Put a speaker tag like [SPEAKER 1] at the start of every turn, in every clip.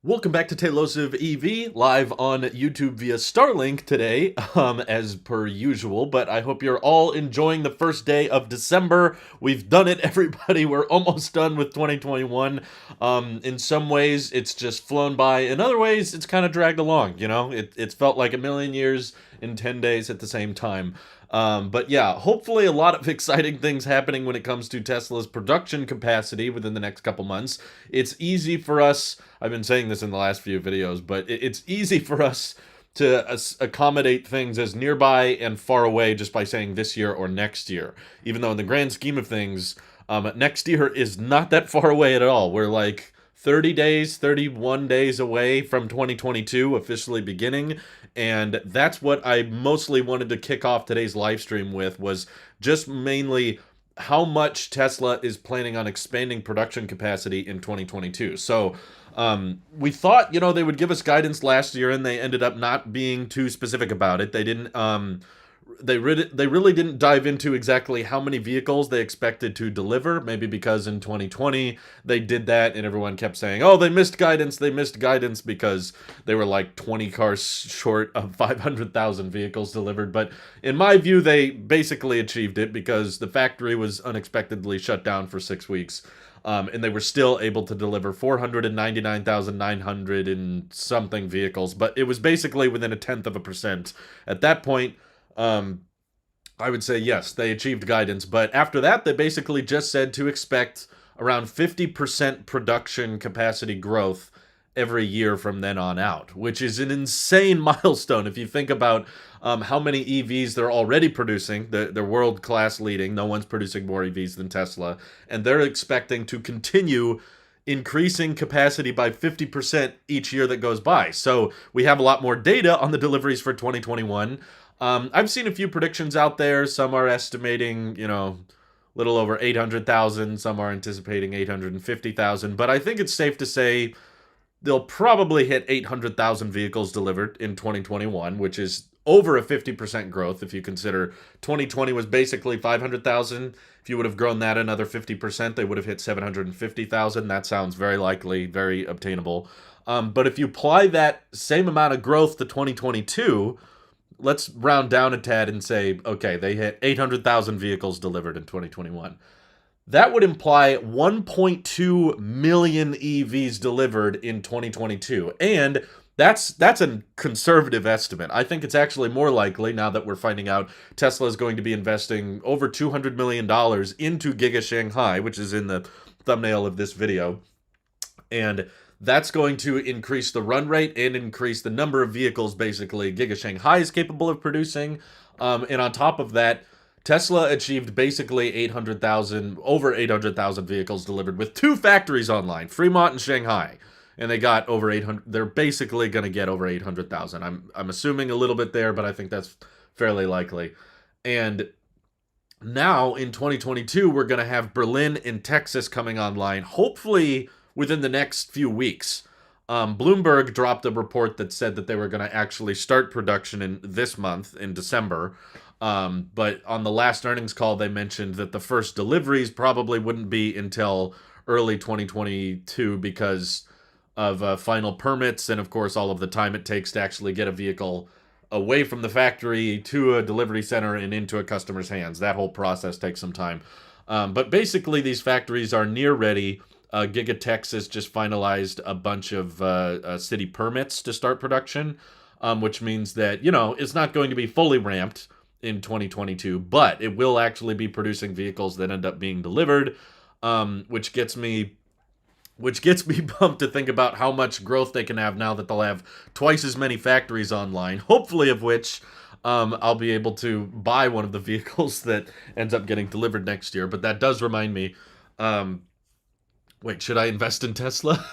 [SPEAKER 1] Welcome back to Tailosive EV, live on YouTube via Starlink today, as per usual, but I hope you're all enjoying the first day of December. We've done it, everybody. We're almost done with 2021. In some ways, it's just flown by. In other ways, it's kind of dragged along, you know? It's felt like a million years in 10 days at the same time. But yeah, hopefully a lot of exciting things happening when it comes to Tesla's production capacity within the next couple months. It's easy for us, I've been saying this in the last few videos, but it's easy for us to accommodate things as nearby and far away just by saying this year or next year. Even though in the grand scheme of things, next year is not that far away at all. We're like 30 days, 31 days away from 2022 officially beginning, and that's what I mostly wanted to kick off today's live stream with, was just mainly how much Tesla is planning on expanding production capacity in 2022. So we thought, they would give us guidance last year, and they ended up not being too specific about it. They didn't they really didn't dive into exactly how many vehicles they expected to deliver, maybe because in 2020 they did that and everyone kept saying, oh, they missed guidance, because they were like 20 cars short of 500,000 vehicles delivered. But in my view, they basically achieved it because the factory was unexpectedly shut down for 6 weeks. And they were still able to deliver 499,900 and something vehicles, but it was basically within 0.1%. At that point, I would say yes, they achieved guidance, but after that, they basically just said to expect around 50% production capacity growth every year from then on out, which is an insane milestone if you think about how many EVs they're already producing. They're world-class leading. No one's producing more EVs than Tesla, and they're expecting to continue increasing capacity by 50% each year that goes by. So we have a lot more data on the deliveries for 2021. I've seen a few predictions out there. Some are estimating, little over 800,000. Some are anticipating 850,000. But I think it's safe to say they'll probably hit 800,000 vehicles delivered in 2021, which is over a 50% growth if you consider 2020 was basically 500,000. If you would have grown that another 50%, they would have hit 750,000. That sounds very likely, very obtainable. But if you apply that same amount of growth to 2022, let's round down a tad and say, okay, they hit 800,000 vehicles delivered in 2021. That would imply 1.2 million EVs delivered in 2022. And that's a conservative estimate. I think it's actually more likely, now that we're finding out Tesla is going to be investing over $200 million into Giga Shanghai, which is in the thumbnail of this video. And that's going to increase the run rate and increase the number of vehicles, basically, Giga Shanghai is capable of producing. And on top of that, Tesla achieved basically over 800,000 vehicles delivered with 2 factories online, Fremont and Shanghai. And they got over 800. They're basically going to get over 800,000. I'm assuming a little bit there, but I think that's fairly likely. And now in 2022, we're going to have Berlin and Texas coming online, hopefully within the next few weeks. Bloomberg dropped a report that said that they were going to actually start production in this month, in December. But on the last earnings call, they mentioned that the first deliveries probably wouldn't be until early 2022 because of final permits and, of course, all of the time it takes to actually get a vehicle away from the factory to a delivery center and into a customer's hands. That whole process takes some time. But basically, these factories are near ready. Giga Texas just finalized a bunch of city permits to start production, which means that, it's not going to be fully ramped in 2022, but it will actually be producing vehicles that end up being delivered, which gets me pumped to think about how much growth they can have now that they'll have twice as many factories online, hopefully of which I'll be able to buy one of the vehicles that ends up getting delivered next year. But that does remind me, wait, should I invest in Tesla?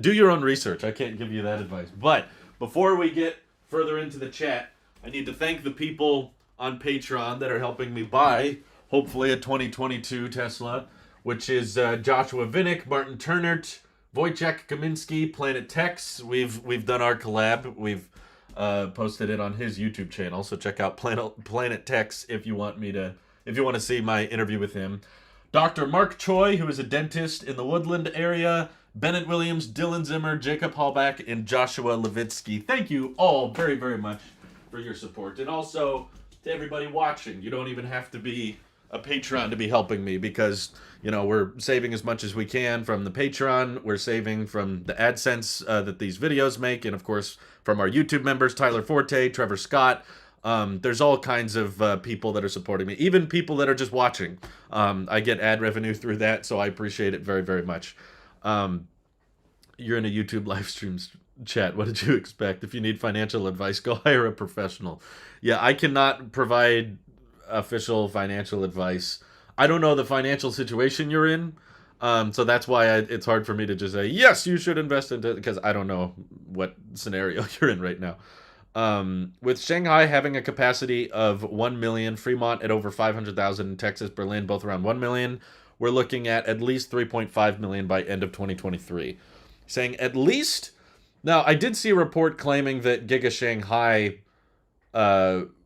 [SPEAKER 1] Do your own research. I can't give you that advice. But before we get further into the chat, I need to thank the people on Patreon that are helping me buy, hopefully, a 2022 Tesla, which is Joshua Vinnick, Martin Turnert, Wojciech Kaminski, Planet Tex. We've done our collab. We've posted it on his YouTube channel, so check out Planet Tex if you want to see my interview with him. Dr. Mark Choi, who is a dentist in the Woodland area, Bennett Williams, Dylan Zimmer, Jacob Hallback, and Joshua Levitsky. Thank you all very, very much for your support. And also to everybody watching, you don't even have to be a Patreon to be helping me because, you know, we're saving as much as we can from the Patreon. We're saving from the AdSense that these videos make. And, of course, from our YouTube members, Tyler Forte, Trevor Scott. There's all kinds of people that are supporting me, even people that are just watching. I get ad revenue through that, so I appreciate it very, very much. You're in a YouTube live stream chat. What did you expect? If you need financial advice, go hire a professional. Yeah, I cannot provide official financial advice. I don't know the financial situation you're in. So that's why it's hard for me to just say, yes, you should invest into it, because I don't know what scenario you're in right now. With Shanghai having a capacity of 1 million, Fremont at over 500,000, Texas, Berlin, both around 1 million, we're looking at least 3.5 million by end of 2023. Saying at least. Now, I did see a report claiming that Giga Shanghai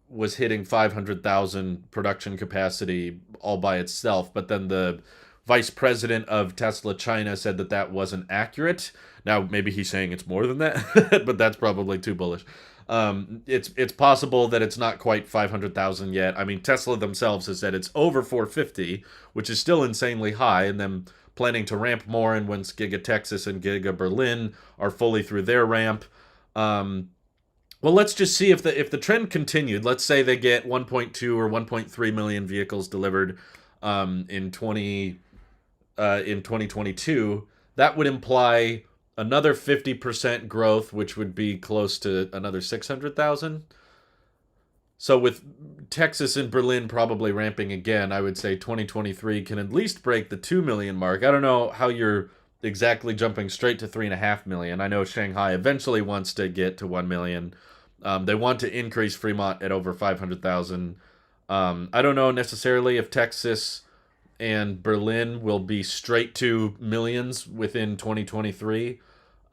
[SPEAKER 1] was hitting 500,000 production capacity all by itself, but then the vice president of Tesla China said that that wasn't accurate. Now, maybe he's saying it's more than that, but that's probably too bullish. It's possible that it's not quite 500,000 yet. I mean, Tesla themselves has said it's over 450, which is still insanely high, and then planning to ramp more, and once Giga Texas and Giga Berlin are fully through their ramp. Well, let's just see if the trend continued. Let's say they get 1.2 or 1.3 million vehicles delivered in 2022. That would imply another 50% growth, which would be close to another 600,000. So with Texas and Berlin probably ramping again, I would say 2023 can at least break the 2 million mark. I don't know how you're exactly jumping straight to 3.5 million. I know Shanghai eventually wants to get to 1 million. They want to increase Fremont at over 500,000. I don't know necessarily if Texas and Berlin will be straight to millions within 2023.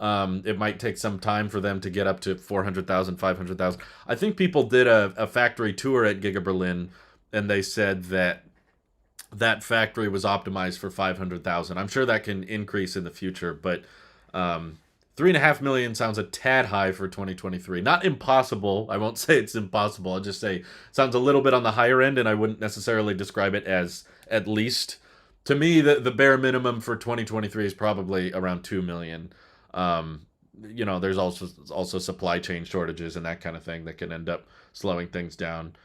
[SPEAKER 1] It might take some time for them to get up to 400,000, 500,000. I think people did a factory tour at Giga Berlin, and they said that that factory was optimized for 500,000. I'm sure that can increase in the future, but 3.5 million sounds a tad high for 2023. Not impossible. I won't say it's impossible. I'll just say it sounds a little bit on the higher end, and I wouldn't necessarily describe it as at least. To me, the bare minimum for 2023 is probably around 2 million. You know, there's also supply chain shortages and that kind of thing that can end up slowing things down.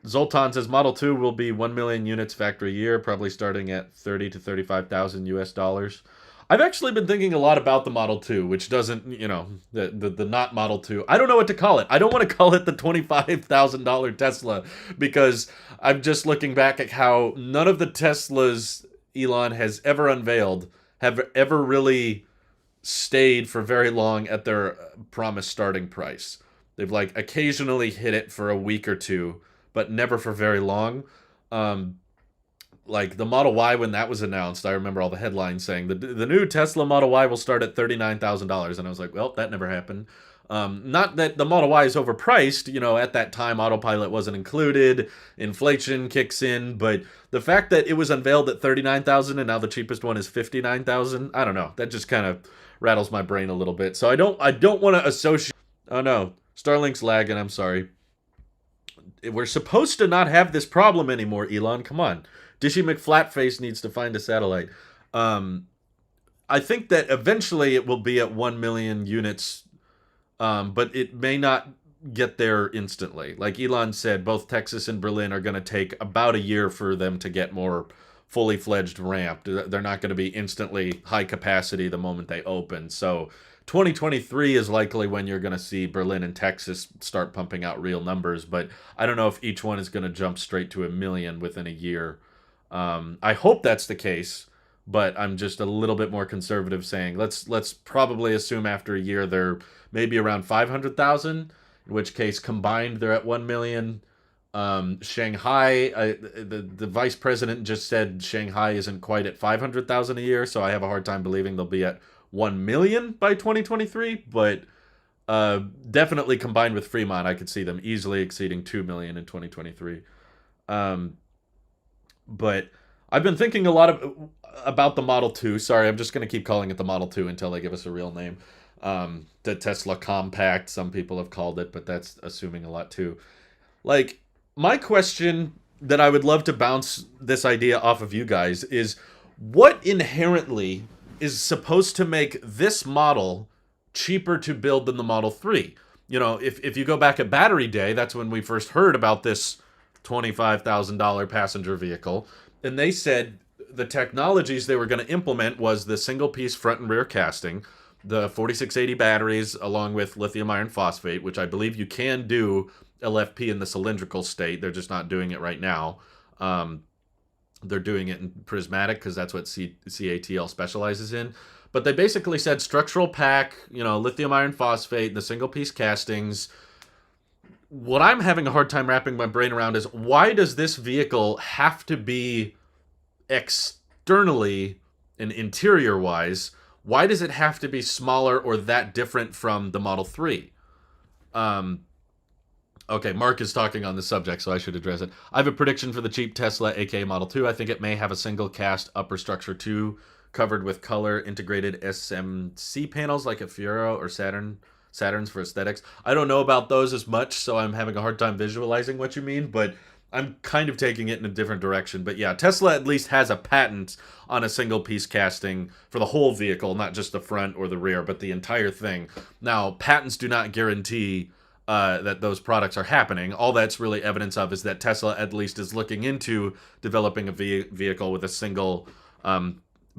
[SPEAKER 1] Zoltan says Model 2 will be 1 million units factory year, probably starting at 30 to 35,000 US dollars. I've actually been thinking a lot about the Model 2, which doesn't, you know, the not Model 2. I don't know what to call it. I don't want to call it the $25,000 Tesla, because I'm just looking back at how none of the Teslas Elon has ever unveiled have ever really stayed for very long at their promised starting price. They've like occasionally hit it for a week or two, but never for very long. Like the Model Y, when that was announced, I remember all the headlines saying the new Tesla Model Y will start at $39,000, and I was like, well, that never happened. Not that the Model Y is overpriced, you know, at that time autopilot wasn't included, inflation kicks in, but the fact that it was unveiled at $39,000 and now the cheapest one is $59,000, I don't know, that just kind of rattles my brain a little bit. So I don't want to associate. Oh no, Starlink's lagging, I'm sorry. We're supposed to not have this problem anymore, Elon, come on. Dishy McFlatface needs to find a satellite. I think that eventually it will be at 1 million units, but it may not get there instantly. Like Elon said, both Texas and Berlin are going to take about a year for them to get more fully fledged ramp. They're not going to be instantly high capacity the moment they open. So 2023 is likely when you're going to see Berlin and Texas start pumping out real numbers, but I don't know if each one is going to jump straight to 1 million within a year. I hope that's the case, but I'm just a little bit more conservative, saying let's probably assume after a year they're maybe around 500,000, in which case combined they're at 1 million. Shanghai, the vice president just said Shanghai isn't quite at 500,000 a year, so I have a hard time believing they'll be at 1 million by 2023, but definitely combined with Fremont, I could see them easily exceeding 2 million in 2023. But I've been thinking a lot of, about the Model 2. Sorry, I'm just going to keep calling it the Model 2 until they give us a real name. The Tesla Compact, some people have called it, but that's assuming a lot too. Like, my question that I would love to bounce this idea off of you guys is, what inherently is supposed to make this model cheaper to build than the Model 3? You know, if you go back at Battery Day, that's when we first heard about this $25,000 passenger vehicle. And they said the technologies they were going to implement was the single piece front and rear casting, the 4680 batteries, along with lithium iron phosphate, which I believe you can do LFP in the cylindrical state. They're just not doing it right now. They're doing it in prismatic because that's what CATL specializes in. But they basically said structural pack, you know, lithium iron phosphate, the single piece castings. What I'm having a hard time wrapping my brain around is, why does this vehicle have to be externally and interior wise? Why does it have to be smaller or that different from the Model 3? Okay, Mark is talking on the subject, so I should address it. I have a prediction for the cheap Tesla, aka Model 2. I think it may have a single cast upper structure 2 covered with color integrated SMC panels like a Fiero or Saturn's for aesthetics. I don't know about those as much, so I'm having a hard time visualizing what you mean, but I'm kind of taking it in a different direction. But yeah, Tesla at least has a patent on a single piece casting for the whole vehicle, not just the front or the rear, but the entire thing. Now, patents do not guarantee that those products are happening. All that's really evidence of is that Tesla at least is looking into developing a vehicle with a single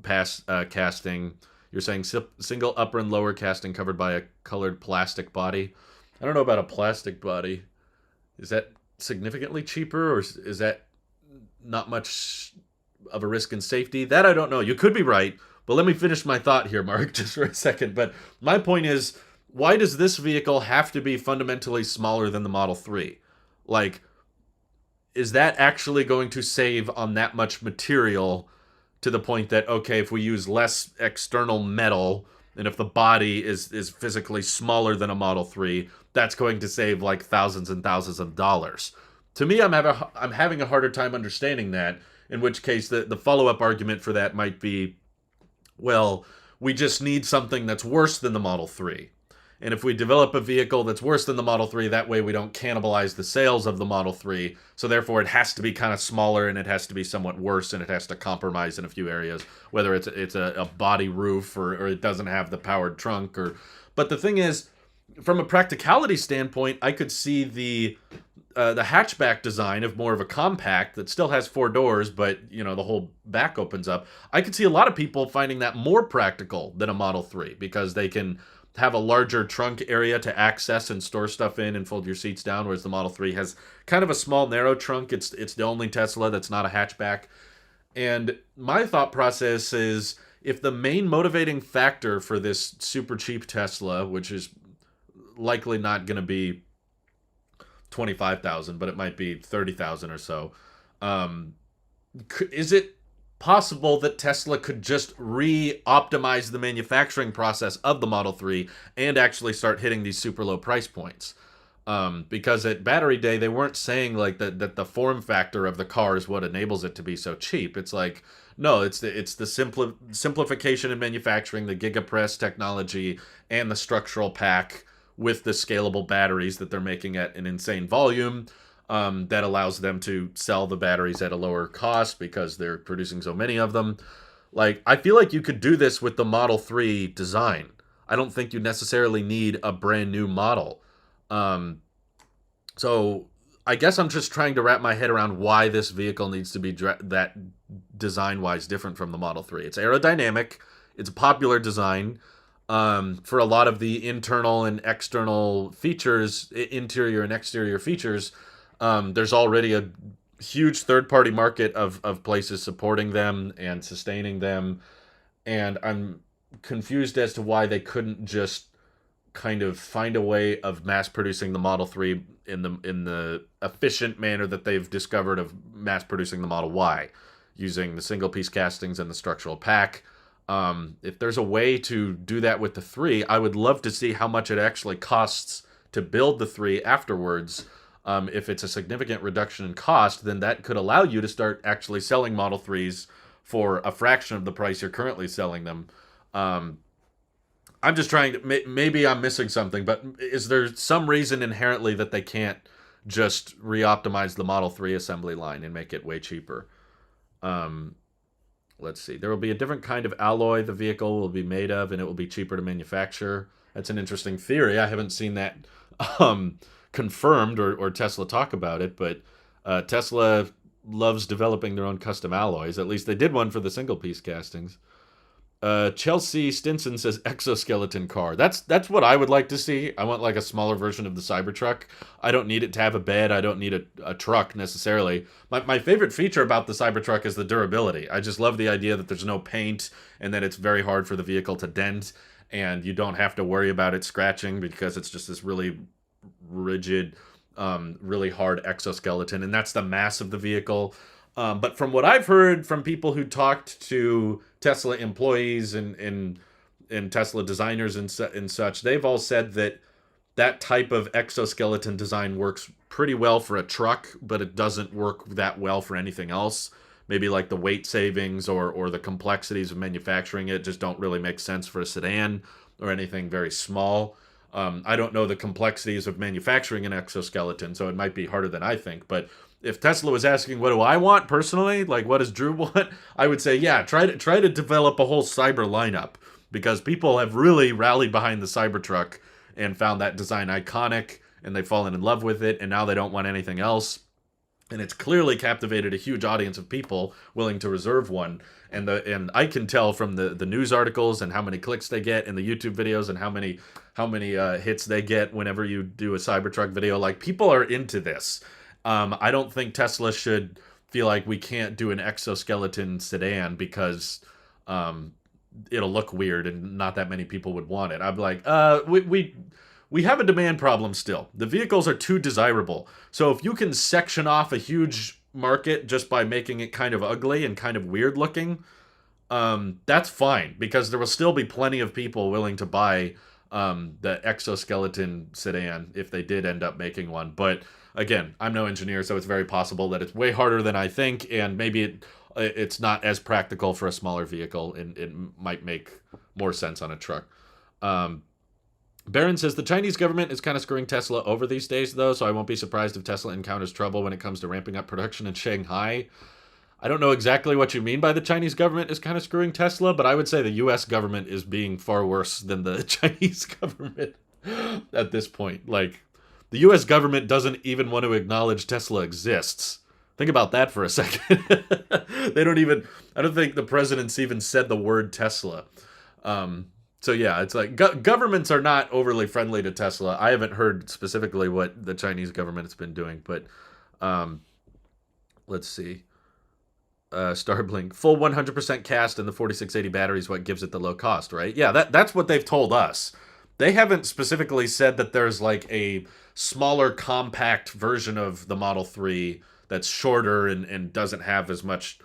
[SPEAKER 1] casting. You're saying single upper and lower casting covered by a colored plastic body. I don't know about a plastic body. Is that significantly cheaper, or is that not much of a risk in safety? That I don't know. You could be right, but let me finish my thought here, Mark, just for a second. But my point is, why does this vehicle have to be fundamentally smaller than the Model 3? Like, is that actually going to save on that much material to the point that, okay, if we use less external metal, and if the body is physically smaller than a Model 3, that's going to save like thousands and thousands of dollars? To me, I'm having a harder time understanding that, in which case the follow-up argument for that might be, well, we just need something that's worse than the Model 3. And if we develop a vehicle that's worse than the Model 3, that way we don't cannibalize the sales of the Model 3. So therefore it has to be kind of smaller, and it has to be somewhat worse, and it has to compromise in a few areas, whether it's a body roof or it doesn't have the powered trunk. But the thing is, from a practicality standpoint, I could see the hatchback design of more of a compact that still has 4 doors, but you know, the whole back opens up. I could see a lot of people finding that more practical than a Model 3, because they can have a larger trunk area to access and store stuff in and fold your seats down, whereas the Model 3 has kind of a small, narrow trunk. It's the only Tesla that's not a hatchback. And my thought process is, if the main motivating factor for this super cheap Tesla, which is likely not going to be 25,000, but it might be 30,000 or so, is it possible that Tesla could just re-optimize the manufacturing process of the Model 3 and actually start hitting these super low price points? Because at Battery Day, they weren't saying like that the form factor of the car is what enables it to be so cheap. It's like, no, it's the simplification in manufacturing, the GigaPress technology, and the structural pack with the scalable batteries that they're making at an insane volume. That allows them to sell the batteries at a lower cost because they're producing so many of them. Like, I feel like you could do this with the Model 3 design. I don't think you necessarily need a brand new model. So I guess I'm just trying to wrap my head around why this vehicle needs to be that design-wise different from the Model 3. It's aerodynamic. It's a popular design. For a lot of the internal and external features, interior and exterior features, there's already a huge third-party market of places supporting them and sustaining them, and I'm confused as to why they couldn't just kind of find a way of mass-producing the Model 3 in the efficient manner that they've discovered of mass-producing the Model Y, using the single-piece castings and the structural pack. If there's a way to do that with the 3, I would love to see how much it actually costs to build the 3 afterwards. If it's a significant reduction in cost, then that could allow you to start actually selling Model 3s for a fraction of the price you're currently selling them. Um, I'm just trying to, maybe I'm missing something, but is there some reason inherently that they can't just re-optimize the Model 3 assembly line and make it way cheaper? Um, let's see. There will be a different kind of alloy the vehicle will be made of, and it will be cheaper to manufacture. That's an interesting theory. I haven't seen that um, confirmed or Tesla talk about it, but Tesla loves developing their own custom alloys. At least they did one for the single piece castings. Chelsea Stinson says exoskeleton car. That's what I would like to see. I want like a smaller version of the Cybertruck. I don't need it to have a bed. I don't need a truck necessarily. My favorite feature about the Cybertruck is the durability. I just love the idea that there's no paint and that it's very hard for the vehicle to dent, and you don't have to worry about it scratching because it's just this really rigid, really hard exoskeleton, and that's the mass of the vehicle. But from what I've heard from people who talked to Tesla employees and Tesla designers and such, they've all said that that type of exoskeleton design works pretty well for a truck, but it doesn't work that well for anything else. Maybe like the weight savings or the complexities of manufacturing it just don't really make sense for a sedan or anything very small. I don't know the complexities of manufacturing an exoskeleton, so it might be harder than I think, but if Tesla was asking what do I want personally, like what does Drew want, I would say, yeah, try to develop a whole cyber lineup, because people have really rallied behind the Cybertruck and found that design iconic, and they've fallen in love with it, and now they don't want anything else. And it's clearly captivated a huge audience of people willing to reserve one. And I can tell from the news articles and how many clicks they get, and the YouTube videos and how many hits they get whenever you do a Cybertruck video. Like, people are into this. I don't think Tesla should feel like we can't do an exoskeleton sedan because it'll look weird and not that many people would want it. I'm like, we have a demand problem still. The vehicles are too desirable. So if you can section off a huge market just by making it kind of ugly and kind of weird looking, that's fine, because there will still be plenty of people willing to buy the exoskeleton sedan if they did end up making one. But again, I'm no engineer, so it's very possible that it's way harder than I think, and maybe it's not as practical for a smaller vehicle, and it might make more sense on a truck. Barron says the Chinese government is kind of screwing Tesla over these days, though, so I won't be surprised if Tesla encounters trouble when it comes to ramping up production in Shanghai. I don't know exactly what you mean by the Chinese government is kind of screwing Tesla, but I would say the U.S. government is being far worse than the Chinese government at this point. Like, the U.S. government doesn't even want to acknowledge Tesla exists. Think about that for a second. I don't think the president's even said the word Tesla. So yeah, it's like governments are not overly friendly to Tesla. I haven't heard specifically what the Chinese government has been doing, but let's see. Starblink, full 100% cast in the 4680 battery is what gives it the low cost, right? Yeah, that's what they've told us. They haven't specifically said that there's like a smaller, compact version of the Model 3 that's shorter and doesn't have as much,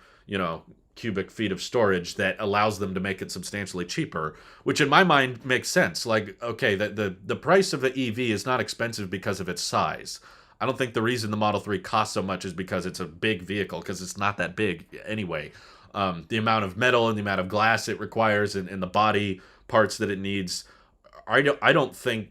[SPEAKER 1] cubic feet of storage that allows them to make it substantially cheaper, which in my mind makes sense. Like, okay, the price of the EV is not expensive because of its size. I don't think the reason the Model 3 costs so much is because it's a big vehicle, because it's not that big anyway. The amount of metal and the amount of glass it requires and the body parts that it needs, I don't think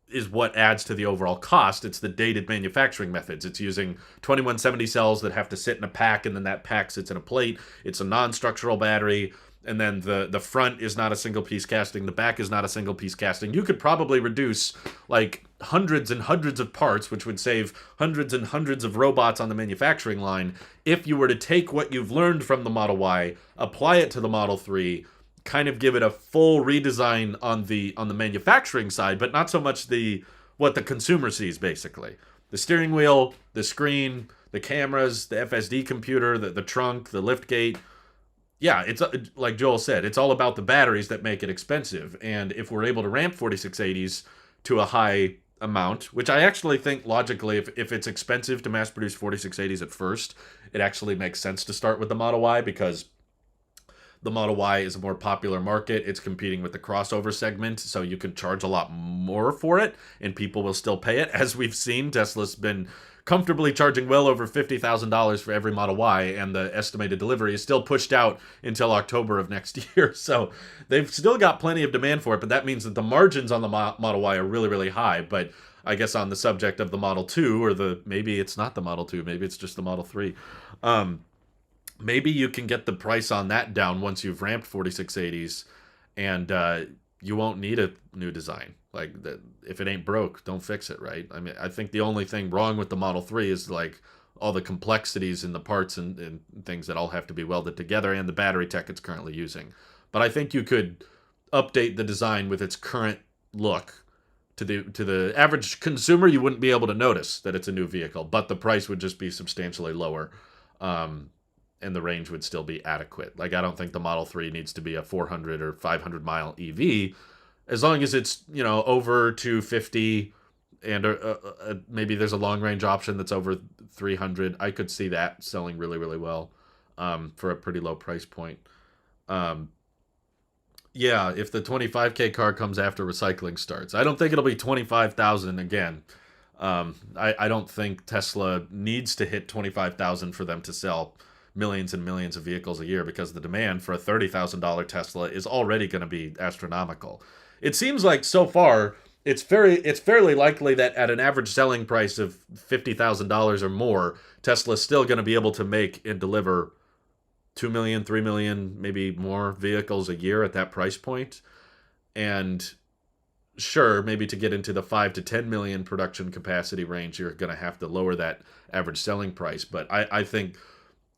[SPEAKER 1] is what adds to the overall cost. It's the dated manufacturing methods. It's using 2170 cells that have to sit in a pack, and then that pack sits in a plate. It's a non-structural battery, and then the front is not a single piece casting. The back is not a single piece casting. You could probably reduce like hundreds and hundreds of parts, which would save hundreds and hundreds of robots on the manufacturing line, if you were to take what you've learned from the Model Y, apply it to the Model 3, kind of give it a full redesign on the manufacturing side, but not so much what the consumer sees, basically. The steering wheel, the screen, the cameras, the FSD computer, the trunk, the lift gate. Yeah, it's like Joel said, it's all about the batteries that make it expensive. And if we're able to ramp 4680s to a high amount, which I actually think logically, if it's expensive to mass produce 4680s at first, it actually makes sense to start with the Model Y, because The Model Y is a more popular market. It's competing with the crossover segment, so you can charge a lot more for it, and people will still pay it. As we've seen, Tesla's been comfortably charging well over $50,000 for every Model Y, and the estimated delivery is still pushed out until October of next year. So they've still got plenty of demand for it, but that means that the margins on the Model Y are really, really high. But I guess on the subject of the Model 2, or maybe it's not the Model 2, maybe it's just the Model 3. Maybe you can get the price on that down once you've ramped 4680s, and you won't need a new design. Like, if it ain't broke, don't fix it, right? I mean, I think the only thing wrong with the Model 3 is like all the complexities in the parts and things that all have to be welded together, and the battery tech it's currently using. But I think you could update the design with its current look. To the average consumer, you wouldn't be able to notice that it's a new vehicle, but the price would just be substantially lower. And the range would still be adequate. Like, I don't think the Model 3 needs to be a 400 or 500 mile EV, as long as it's, over 250, and maybe there's a long range option that's over 300. I could see that selling really, really well for a pretty low price point. Yeah, if the 25K car comes after recycling starts. I don't think it'll be 25,000 again. I don't think Tesla needs to hit 25,000 for them to sell millions and millions of vehicles a year, because the demand for a $30,000 Tesla is already going to be astronomical. It seems like so far it's fairly likely that at an average selling price of $50,000 or more, Tesla's still going to be able to make and deliver 2 million, 3 million, maybe more vehicles a year at that price point. And sure, maybe to get into the 5 to 10 million production capacity range, you're going to have to lower that average selling price. But I think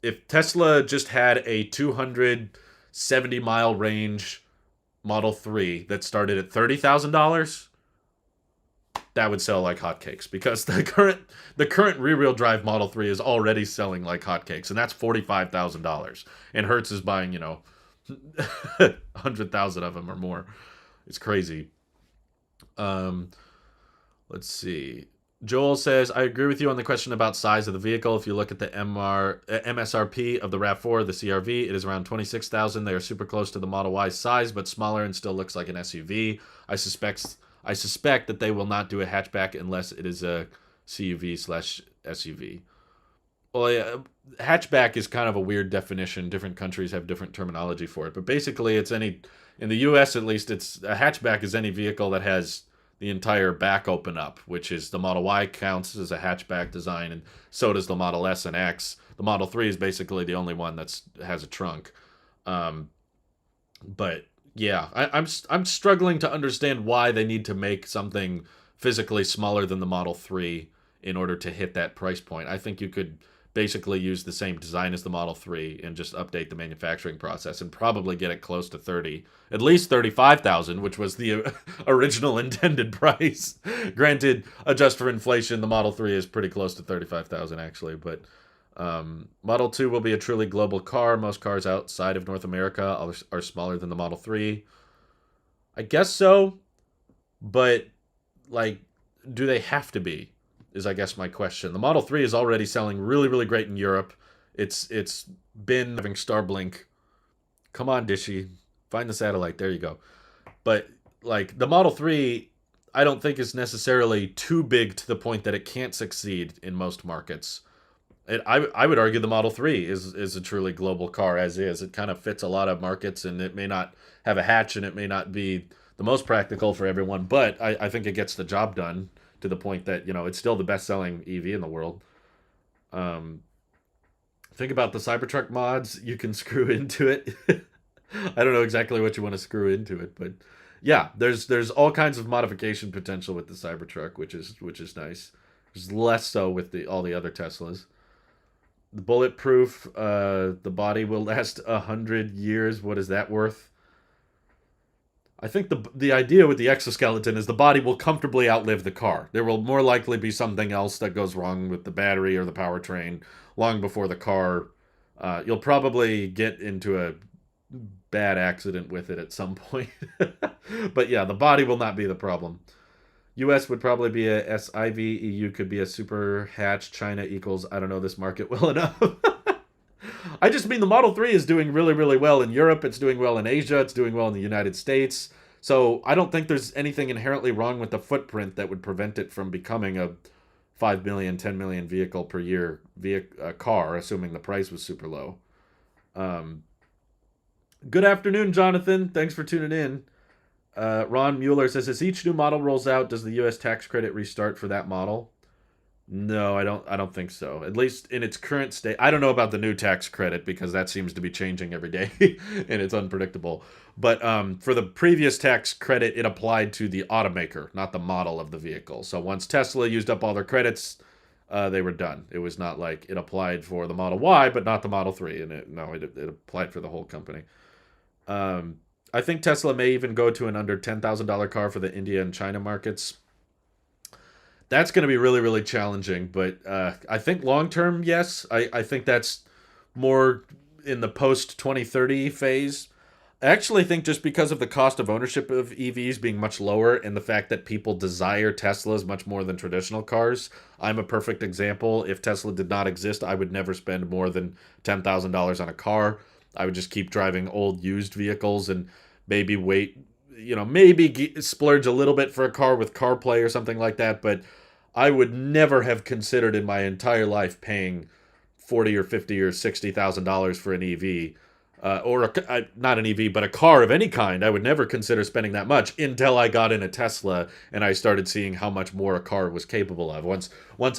[SPEAKER 1] if Tesla just had a 270 mile range Model 3 that started at $30,000, that would sell like hotcakes, because the current rear-wheel drive Model 3 is already selling like hotcakes, and that's $45,000. And Hertz is buying, 100,000 of them or more. It's crazy. Let's see. Joel says, I agree with you on the question about size of the vehicle. If you look at the MSRP of the RAV4, the CRV, it is around $26,000. They are super close to the Model Y size, but smaller and still looks like an SUV. I suspect that they will not do a hatchback unless it is a CUV/SUV. Well, yeah, hatchback is kind of a weird definition. Different countries have different terminology for it. But basically, in the US at least, a hatchback is any vehicle that has the entire back open up, which is the Model Y counts as a hatchback design, and so does the Model S and X. The Model 3 is basically the only one that has a trunk. But yeah, I'm struggling to understand why they need to make something physically smaller than the Model 3 in order to hit that price point. I think you could basically use the same design as the Model 3 and just update the manufacturing process and probably get it close to 30, at least 35,000, which was the original intended price. Granted, adjust for inflation, the Model 3 is pretty close to 35,000 actually, but Model 2 will be a truly global car. Most cars outside of North America are smaller than the Model 3. I guess so, but like, do they have to be? Is I guess my question. The Model 3 is already selling really, really great in Europe. It's been having Starblink. Come on, Dishy. Find the satellite. There you go. But like, the Model 3, I don't think is necessarily too big to the point that it can't succeed in most markets. I would argue the Model 3 is a truly global car as is. It kind of fits a lot of markets, and it may not have a hatch, and it may not be the most practical for everyone, but I think it gets the job done to the point that, it's still the best-selling EV in the world. Think about the Cybertruck mods you can screw into it. I don't know exactly what you want to screw into it, but yeah, there's all kinds of modification potential with the Cybertruck, which is nice. There's less so with all the other Teslas. The bulletproof, the body will last 100 years. What is that worth? I think the idea with the exoskeleton is the body will comfortably outlive the car. There will more likely be something else that goes wrong with the battery or the powertrain long before the car. You'll probably get into a bad accident with it at some point. But yeah, the body will not be the problem. US would probably be a SIV. EU could be a super hatch. China equals, I don't know this market well enough. I just mean the Model 3 is doing really, really well in Europe. It's doing well in Asia. It's doing well in the United States. So I don't think there's anything inherently wrong with the footprint that would prevent it from becoming a 5 million, 10 million vehicle per year car, assuming the price was super low. Um, Good afternoon, Jonathan. Thanks for tuning in. Ron Mueller says, as each new model rolls out, does the U.S. tax credit restart for that model? No, I don't. I don't think so. At least in its current state. I don't know about the new tax credit because that seems to be changing every day, and it's unpredictable. But for the previous tax credit, it applied to the automaker, not the model of the vehicle. So once Tesla used up all their credits, they were done. It was not like it applied for the Model Y, but not the Model 3, and it applied for the whole company. I think Tesla may even go to an under $10,000 car for the India and China markets. That's going to be really, really challenging, but I think long term, yes. I think that's more in the post 2030 phase. I actually think just because of the cost of ownership of EVs being much lower and the fact that people desire Teslas much more than traditional cars, I'm a perfect example. If Tesla did not exist, I would never spend more than $10,000 on a car. I would just keep driving old used vehicles and maybe maybe splurge a little bit for a car with CarPlay or something like that, but I would never have considered in my entire life paying 40 or 50 or $60,000 for an EV, not an EV, but a car of any kind. I would never consider spending that much until I got in a Tesla and I started seeing how much more a car was capable of. Once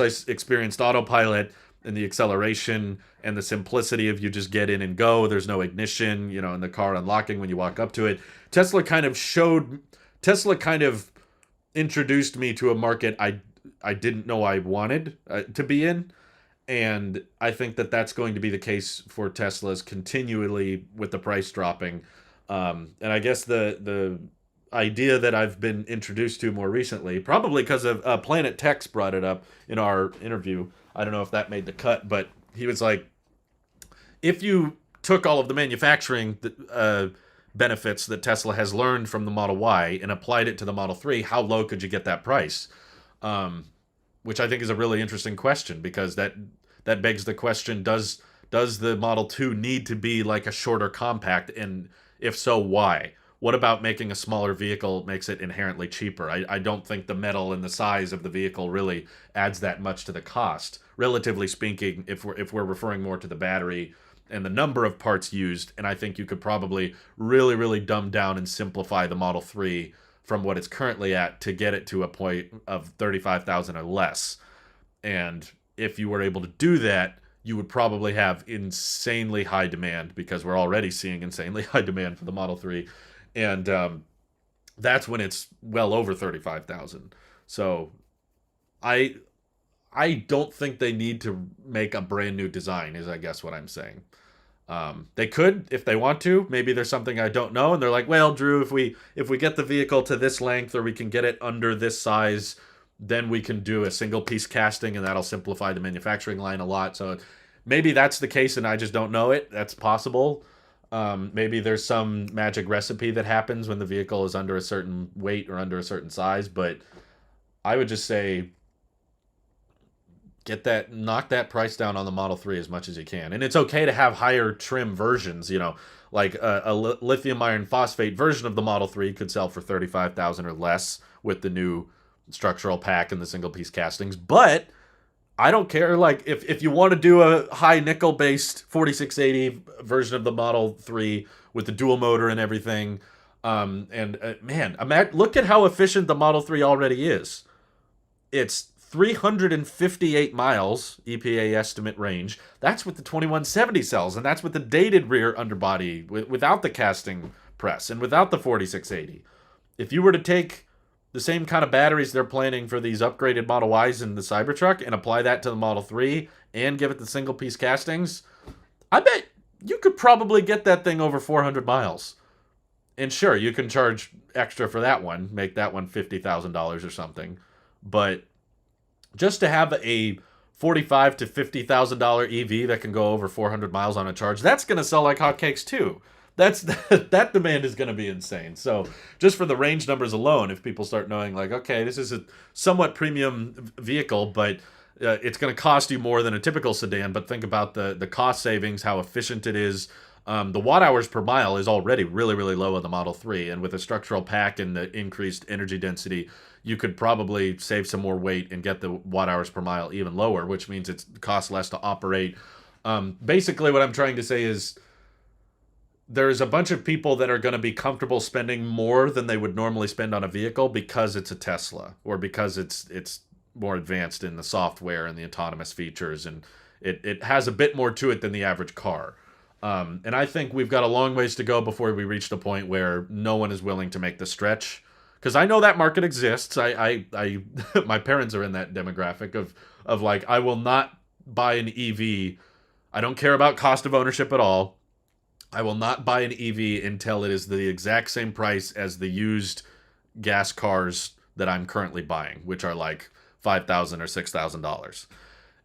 [SPEAKER 1] I experienced autopilot and the acceleration and the simplicity of you just get in and go, there's no ignition, and the car unlocking when you walk up to it. Tesla kind of introduced me to a market I didn't know I wanted to be in. And I think that that's going to be the case for Teslas continually with the price dropping. And I guess the idea that I've been introduced to more recently, probably because of Planet Tex brought it up in our interview. I don't know if that made the cut, but he was like, if you took all of the manufacturing benefits that Tesla has learned from the Model Y and applied it to the Model 3, how low could you get that price? Which I think is a really interesting question, because that begs the question, does the Model 2 need to be like a shorter compact, and if so, why? What about making a smaller vehicle makes it inherently cheaper? I don't think the metal and the size of the vehicle really adds that much to the cost. Relatively speaking, if we're referring more to the battery and the number of parts used, and I think you could probably really, really dumb down and simplify the Model 3 from what it's currently at to get it to a point of 35,000 or less. And if you were able to do that, you would probably have insanely high demand, because we're already seeing insanely high demand for the Model 3. And that's when it's well over 35,000. So I don't think they need to make a brand new design, is I guess what I'm saying. They could if they want to. Maybe there's something I don't know, and they're like, well, Drew, if we get the vehicle to this length, or we can get it under this size, then we can do a single piece casting, and that'll simplify the manufacturing line a lot. So maybe that's the case, and I just don't know it. That's possible. Maybe there's some magic recipe that happens when the vehicle is under a certain weight or under a certain size, but I would just say knock that price down on the Model 3 as much as you can. And it's okay to have higher trim versions, like a lithium iron phosphate version of the Model 3 could sell for 35,000 or less with the new structural pack and the single piece castings. But I don't care. Like, if you want to do a high nickel based 4680 version of the Model 3 with the dual motor and everything, look at how efficient the Model 3 already is. It's 358 miles EPA estimate range. That's with the 2170 cells, and that's with the dated rear underbody without the casting press and without the 4680. If you were to take the same kind of batteries they're planning for these upgraded Model Ys in the Cybertruck and apply that to the Model 3 and give it the single piece castings, I bet you could probably get that thing over 400 miles. And sure, you can charge extra for that one, make that one $50,000 or something. But just to have a $45,000 to $50,000 EV that can go over 400 miles on a charge, that's going to sell like hotcakes too. That demand is going to be insane. So just for the range numbers alone, if people start knowing like, okay, this is a somewhat premium vehicle, but It's going to cost you more than a typical sedan, but think about the cost savings, how efficient it is. The watt hours per mile is already really, really low on the Model 3, and with a structural pack and the increased energy density, you could probably save some more weight and get the watt hours per mile even lower, which means it costs less to operate. Basically, what I'm trying to say is there's a bunch of people that are going to be comfortable spending more than they would normally spend on a vehicle because it's a Tesla, or because it's more advanced in the software and the autonomous features, and it has a bit more to it than the average car. And I think we've got a long ways to go before we reach the point where no one is willing to make the stretch. Because I know that market exists. I my parents are in that demographic of like, I will not buy an EV. I don't care about cost of ownership at all. I will not buy an EV until it is the exact same price as the used gas cars that I'm currently buying, which are like $5,000 or $6,000.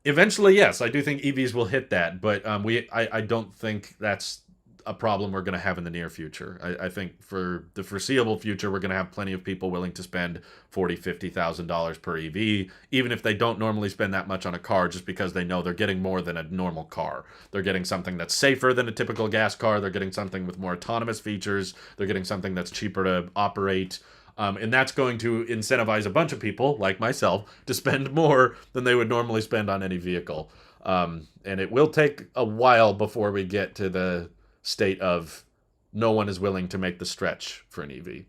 [SPEAKER 1] Eventually, yes, I do think EVs will hit that, but I don't think that's a problem we're going to have in the near future. I think for the foreseeable future, we're going to have plenty of people willing to spend $40,000-$50,000 per EV, even if they don't normally spend that much on a car, just because they know they're getting more than a normal car. They're getting something that's safer than a typical gas car. They're getting something with more autonomous features. They're getting something that's cheaper to operate. And that's going to incentivize a bunch of people, like myself, to spend more than they would normally spend on any vehicle. And it will take a while before we get to the state of no one is willing to make the stretch for an EV.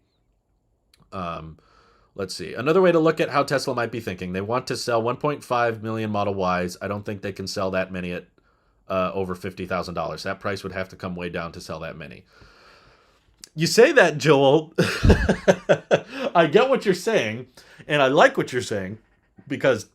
[SPEAKER 1] Let's see. Another way to look at how Tesla might be thinking. They want to sell 1.5 million Model Ys. I don't think they can sell that many at over $50,000. That price would have to come way down to sell that many. You say that, Joel. I get what you're saying, and I like what you're saying, because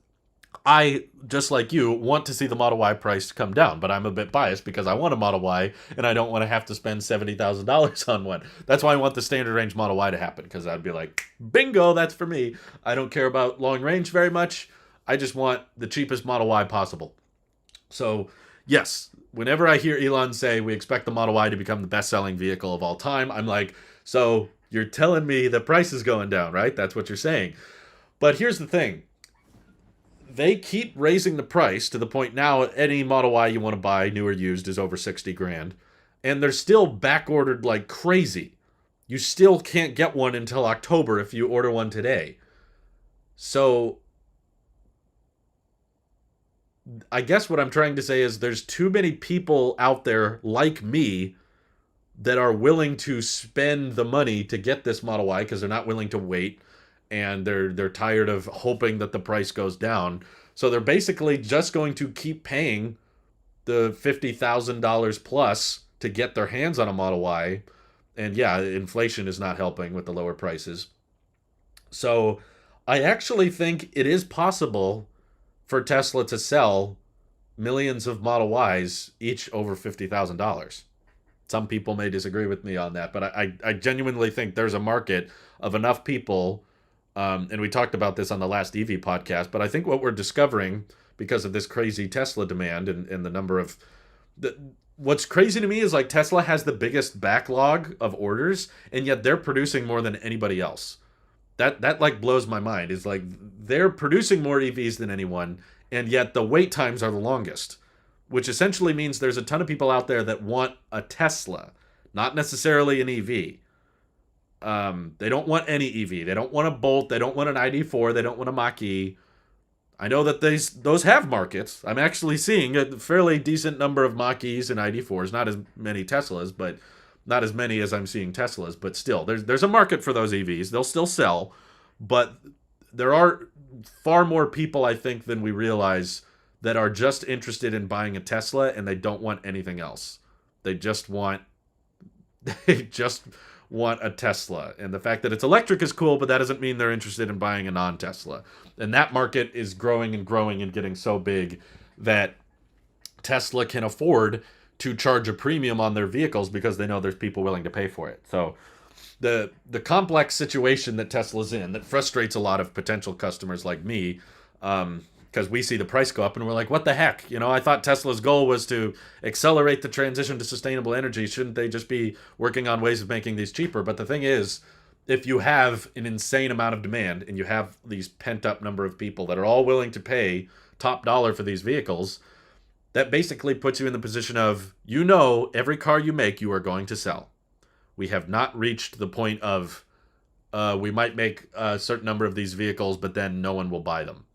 [SPEAKER 1] I, just like you, want to see the Model Y price come down, but I'm a bit biased because I want a Model Y, and I don't want to have to spend $70,000 on one. That's why I want the standard range Model Y to happen, because I'd be like, bingo, that's for me. I don't care about long range very much. I just want the cheapest Model Y possible. So, yes, whenever I hear Elon say we expect the Model Y to become the best-selling vehicle of all time, I'm like, so you're telling me the price is going down, right? That's what you're saying. But here's the thing. They keep raising the price to the point now any Model Y you want to buy, new or used, is over 60 grand. And they're still back-ordered like crazy. You still can't get one until October if you order one today. So I guess what I'm trying to say is there's too many people out there like me that are willing to spend the money to get this Model Y because they're not willing to wait, and they're tired of hoping that the price goes down. So they're basically just going to keep paying the $50,000 plus to get their hands on a Model Y. And yeah, inflation is not helping with the lower prices. So I actually think it is possible for Tesla to sell millions of Model Ys, each over $50,000. Some people may disagree with me on that, but I genuinely think there's a market of enough people, and we talked about this on the last EV podcast, but I think what we're discovering, because of this crazy Tesla demand and the number of... What's crazy to me is like Tesla has the biggest backlog of orders, and yet they're producing more than anybody else. That like blows my mind. Is like they're producing more EVs than anyone, and yet the wait times are the longest, which essentially means there's a ton of people out there that want a Tesla, not necessarily an EV. They don't want any EV. They don't want a Bolt. They don't want an ID4. They don't want a Mach-E. I know that those have markets. I'm actually seeing a fairly decent number of Mach-E's and ID4s. Not as many Teslas, but not as many as I'm seeing Teslas. But still, there's a market for those EVs. They'll still sell, but there are far more people, I think, than we realize that are just interested in buying a Tesla, and they don't want anything else. They just want a Tesla. And the fact that it's electric is cool, but that doesn't mean they're interested in buying a non-Tesla. And that market is growing and growing and getting so big that Tesla can afford to charge a premium on their vehicles because they know there's people willing to pay for it. So the complex situation that Tesla's in that frustrates a lot of potential customers like me, because we see the price go up and we're like, what the heck? You know, I thought Tesla's goal was to accelerate the transition to sustainable energy. Shouldn't they just be working on ways of making these cheaper? But the thing is, if you have an insane amount of demand and you have these pent up number of people that are all willing to pay top dollar for these vehicles, that basically puts you in the position of, you know, every car you make, you are going to sell. We have not reached the point of we might make a certain number of these vehicles, but then no one will buy them.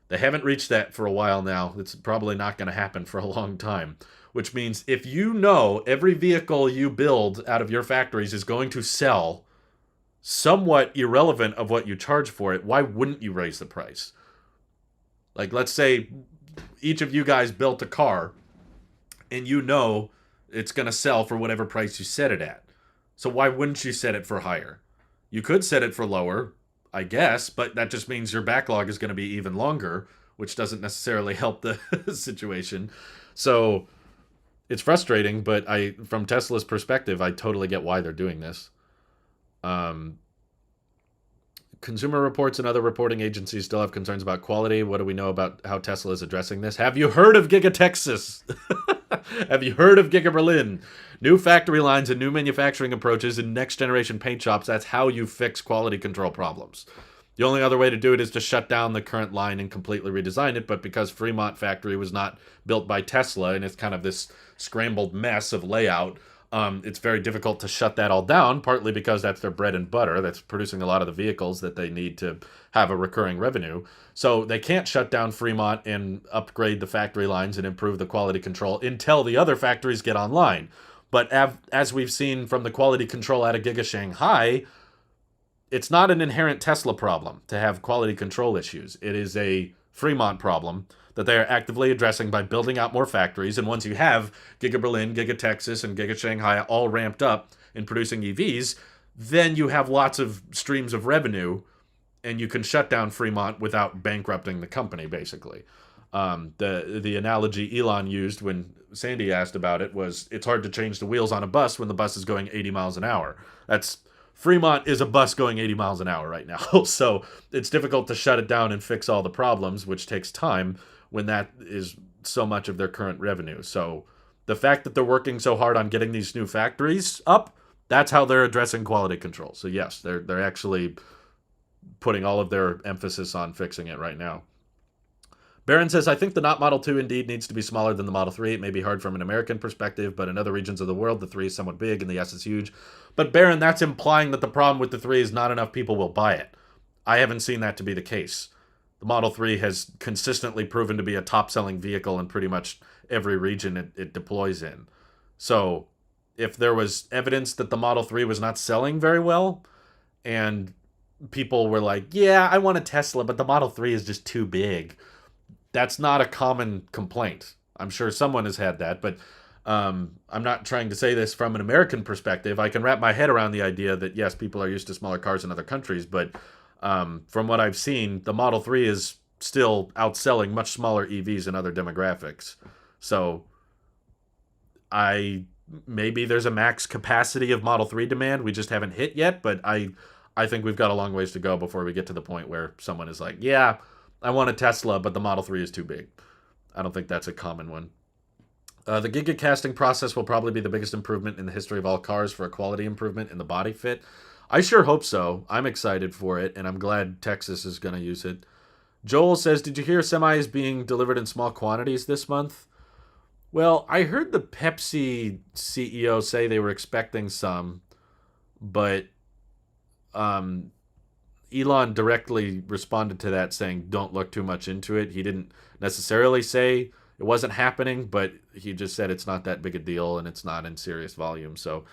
[SPEAKER 1] They haven't reached that for a while now. It's probably not going to happen for a long time. Which means if you know every vehicle you build out of your factories is going to sell, somewhat irrelevant of what you charge for it, why wouldn't you raise the price? Like, let's say each of you guys built a car, and you know it's going to sell for whatever price you set it at. So why wouldn't you set it for higher? You could set it for lower, I guess, but that just means your backlog is going to be even longer, which doesn't necessarily help the situation. So it's frustrating, but from Tesla's perspective, I totally get why they're doing this. Consumer Reports and other reporting agencies still have concerns about quality. What do we know about how Tesla is addressing this? Have you heard of Giga Texas? Have you heard of Giga Berlin? New factory lines and new manufacturing approaches in next-generation paint shops. That's how you fix quality control problems. The only other way to do it is to shut down the current line and completely redesign it, but because Fremont factory was not built by Tesla and it's kind of this scrambled mess of layout, it's very difficult to shut that all down, partly because that's their bread and butter. That's producing a lot of the vehicles that they need to have a recurring revenue. So they can't shut down Fremont and upgrade the factory lines and improve the quality control until the other factories get online. But as we've seen from the quality control out of Giga Shanghai, it's not an inherent Tesla problem to have quality control issues. It is a Fremont problem that they are actively addressing by building out more factories. And once you have Giga Berlin, Giga Texas, and Giga Shanghai all ramped up in producing EVs, then you have lots of streams of revenue, and you can shut down Fremont without bankrupting the company, basically. The analogy Elon used when Sandy asked about it was, it's hard to change the wheels on a bus when the bus is going 80 miles an hour. Fremont is a bus going 80 miles an hour right now. So it's difficult to shut it down and fix all the problems, which takes time when that is so much of their current revenue. So the fact that they're working so hard on getting these new factories up, that's how they're addressing quality control. So yes, they're actually putting all of their emphasis on fixing it right now. Baron says, I think the not Model 2 indeed needs to be smaller than the Model 3. It may be hard from an American perspective, but in other regions of the world, the 3 is somewhat big and the S is huge. But Baron, that's implying that the problem with the 3 is not enough people will buy it. I haven't seen that to be the case. The Model 3 has consistently proven to be a top-selling vehicle in pretty much every region it deploys in. So if there was evidence that the Model 3 was not selling very well, and people were like, yeah, I want a Tesla, but the Model 3 is just too big, that's not a common complaint. I'm sure someone has had that, but I'm not trying to say this from an American perspective. I can wrap my head around the idea that, yes, people are used to smaller cars in other countries, but from what I've seen, the Model 3 is still outselling much smaller EVs in other demographics. So maybe there's a max capacity of Model 3 demand we just haven't hit yet, but I think we've got a long ways to go before we get to the point where someone is like, yeah, I want a Tesla, but the Model 3 is too big. I don't think that's a common one. The Giga casting process will probably be the biggest improvement in the history of all cars for a quality improvement in the body fit. I sure hope so. I'm excited for it, and I'm glad Texas is going to use it. Joel says, did you hear semi is being delivered in small quantities this month? Well, I heard the Pepsi CEO say they were expecting some, but Elon directly responded to that saying, don't look too much into it. He didn't necessarily say it wasn't happening, but he just said it's not that big a deal and it's not in serious volume. So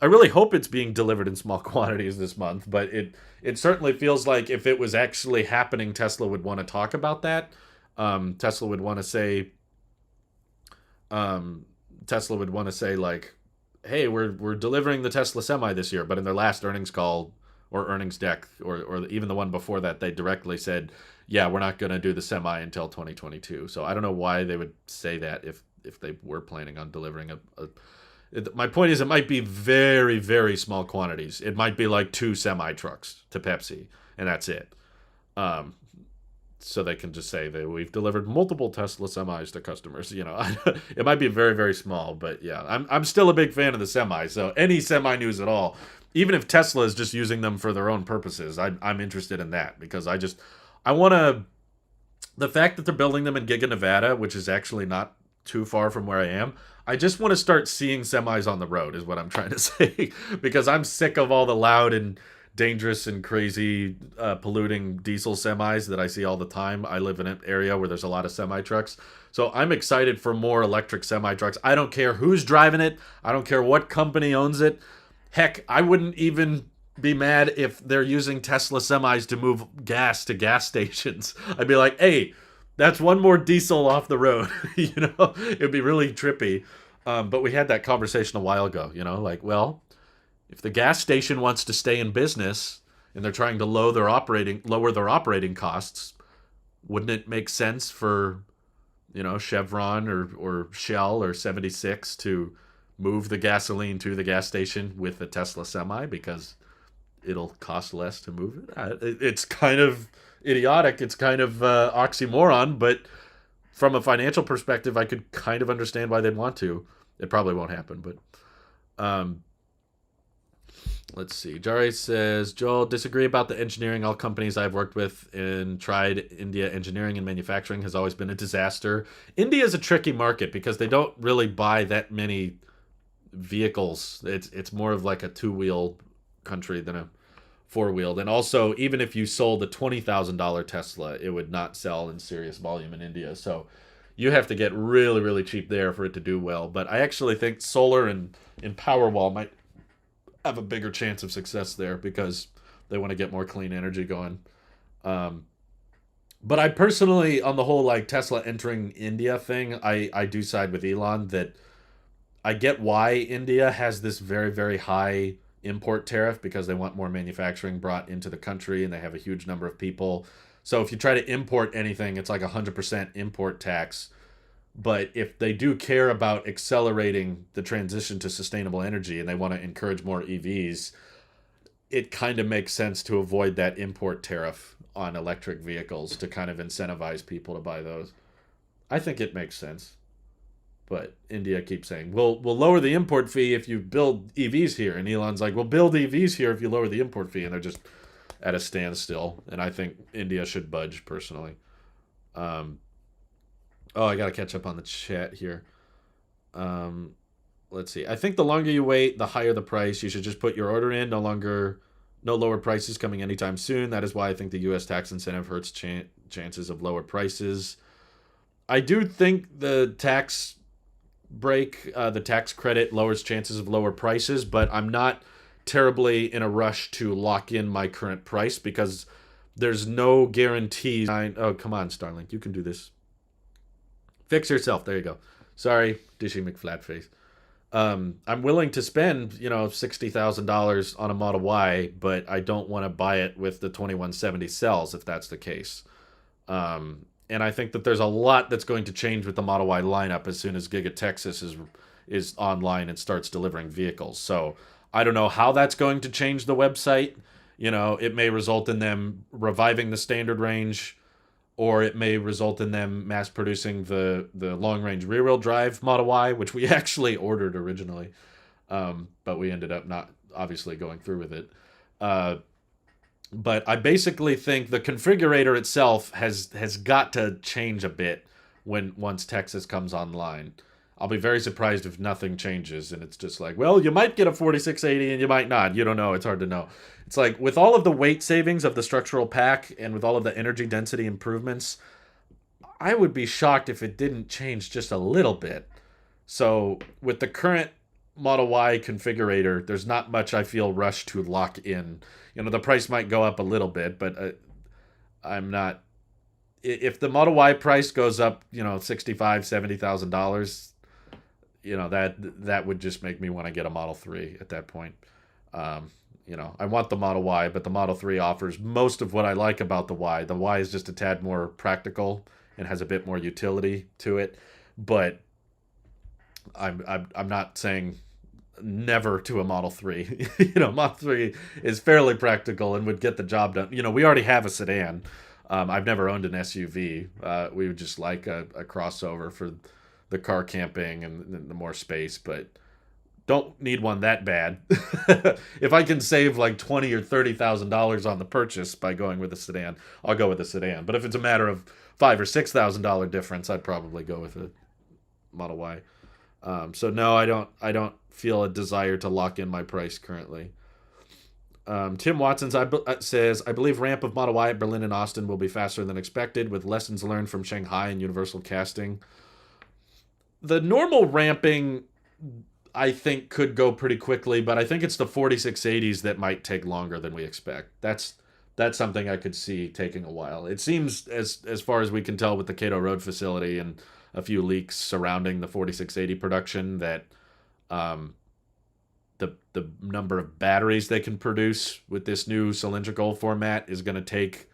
[SPEAKER 1] I really hope it's being delivered in small quantities this month, but it certainly feels like if it was actually happening, Tesla would want to talk about that. Tesla would want to say like, hey, we're delivering the Tesla Semi this year, but in their last earnings call or earnings deck, or even the one before that, they directly said, yeah, we're not going to do the Semi until 2022. So I don't know why they would say that if they were planning on delivering my point is, it might be very, very small quantities. It might be like 2 semi-trucks to Pepsi, and that's it. So they can just say that we've delivered multiple Tesla semis to customers. You know, it might be very, very small, but yeah, I'm still a big fan of the Semi. So any Semi news at all, even if Tesla is just using them for their own purposes, I'm interested in that, because I want to The fact that they're building them in Giga Nevada, which is actually not too far from where I am, I just want to start seeing semis on the road, is what I'm trying to say. Because I'm sick of all the loud and dangerous and crazy polluting diesel semis that I see all the time. I live in an area where there's a lot of semi trucks. So I'm excited for more electric semi trucks. I don't care who's driving it, I don't care what company owns it. Heck, I wouldn't even be mad if they're using Tesla semis to move gas to gas stations. I'd be like, hey, that's one more diesel off the road. It'd be really trippy. But we had that conversation a while ago. Like, well, if the gas station wants to stay in business and they're trying to lower their operating costs, wouldn't it make sense for Chevron or Shell or 76 to move the gasoline to the gas station with a Tesla semi because it'll cost less to move it? It's kind of idiotic. It's kind of oxymoron, but from a financial perspective, I could kind of understand why they'd want to. It probably won't happen, but let's see. Jari says, Joel, disagree about the engineering. All companies I've worked with and tried India engineering and manufacturing has always been a disaster. India is a tricky market because they don't really buy that many vehicles. It's more of like a two-wheel country than a four-wheeled. And also, even if you sold a $20,000 Tesla, it would not sell in serious volume in India. So you have to get really, really cheap there for it to do well. But I actually think solar and Powerwall might have a bigger chance of success there because they want to get more clean energy going. But I personally, on the whole, like Tesla entering India thing, I do side with Elon that I get why India has this very, very high import tariff because they want more manufacturing brought into the country and they have a huge number of people. So if you try to import anything, it's like 100% import tax. But if they do care about accelerating the transition to sustainable energy and they want to encourage more EVs, it kind of makes sense to avoid that import tariff on electric vehicles to kind of incentivize people to buy those. I think it makes sense. But India keeps saying, we'll lower the import fee if you build EVs here. And Elon's like, we'll build EVs here if you lower the import fee. And they're just at a standstill. And I think India should budge, personally. Oh, I got to catch up on the chat here. Let's see. I think the longer you wait, the higher the price. You should just put your order in. No lower prices coming anytime soon. That is why I think the U.S. tax incentive hurts chances of lower prices. I do think the tax the tax credit lowers chances of lower prices, but I'm not terribly in a rush to lock in my current price because there's no guarantees. Oh, come on, Starlink. You can do this. Fix yourself. There you go. Sorry, Dishy McFlatface. I'm willing to spend, $60,000 on a Model Y, but I don't want to buy it with the 2170 cells if that's the case. And I think that there's a lot that's going to change with the Model Y lineup as soon as Giga Texas is online and starts delivering vehicles. So I don't know how that's going to change the website. It may result in them reviving the standard range, or it may result in them mass producing the long-range rear-wheel drive Model Y, which we actually ordered originally. But we ended up not obviously going through with it. But I basically think the configurator itself has got to change a bit once Texas comes online. I'll be very surprised if nothing changes and it's just like, well, you might get a 4680 and you might not. You don't know. It's hard to know. It's like with all of the weight savings of the structural pack and with all of the energy density improvements, I would be shocked if it didn't change just a little bit. So with the current Model Y configurator, there's not much I feel rushed to lock in. The price might go up a little bit, but I'm not. If the Model Y price goes up, $65,000-$70,000, that would just make me want to get a Model 3 at that point. I want the Model Y, but the Model 3 offers most of what I like about the Y. The Y is just a tad more practical and has a bit more utility to it, but I'm not saying never to a Model 3. Model 3 is fairly practical and would get the job done. We already have a sedan. I've never owned an SUV. We would just like a crossover for the car camping and the more space, but don't need one that bad. If I can save like $20,000 or $30,000 on the purchase by going with a sedan, I'll go with a sedan. But if it's a matter of $5,000 or $6,000 difference, I'd probably go with a Model Y. So no, I don't feel a desire to lock in my price currently. Tim Watson says, I believe ramp of Model Y at Berlin and Austin will be faster than expected, with lessons learned from Shanghai and universal casting. The normal ramping, I think, could go pretty quickly, but I think it's the 4680s that might take longer than we expect. That's something I could see taking a while. It seems, as far as we can tell with the Cato Road facility and a few leaks surrounding the 4680 production, that the number of batteries they can produce with this new cylindrical format is going to take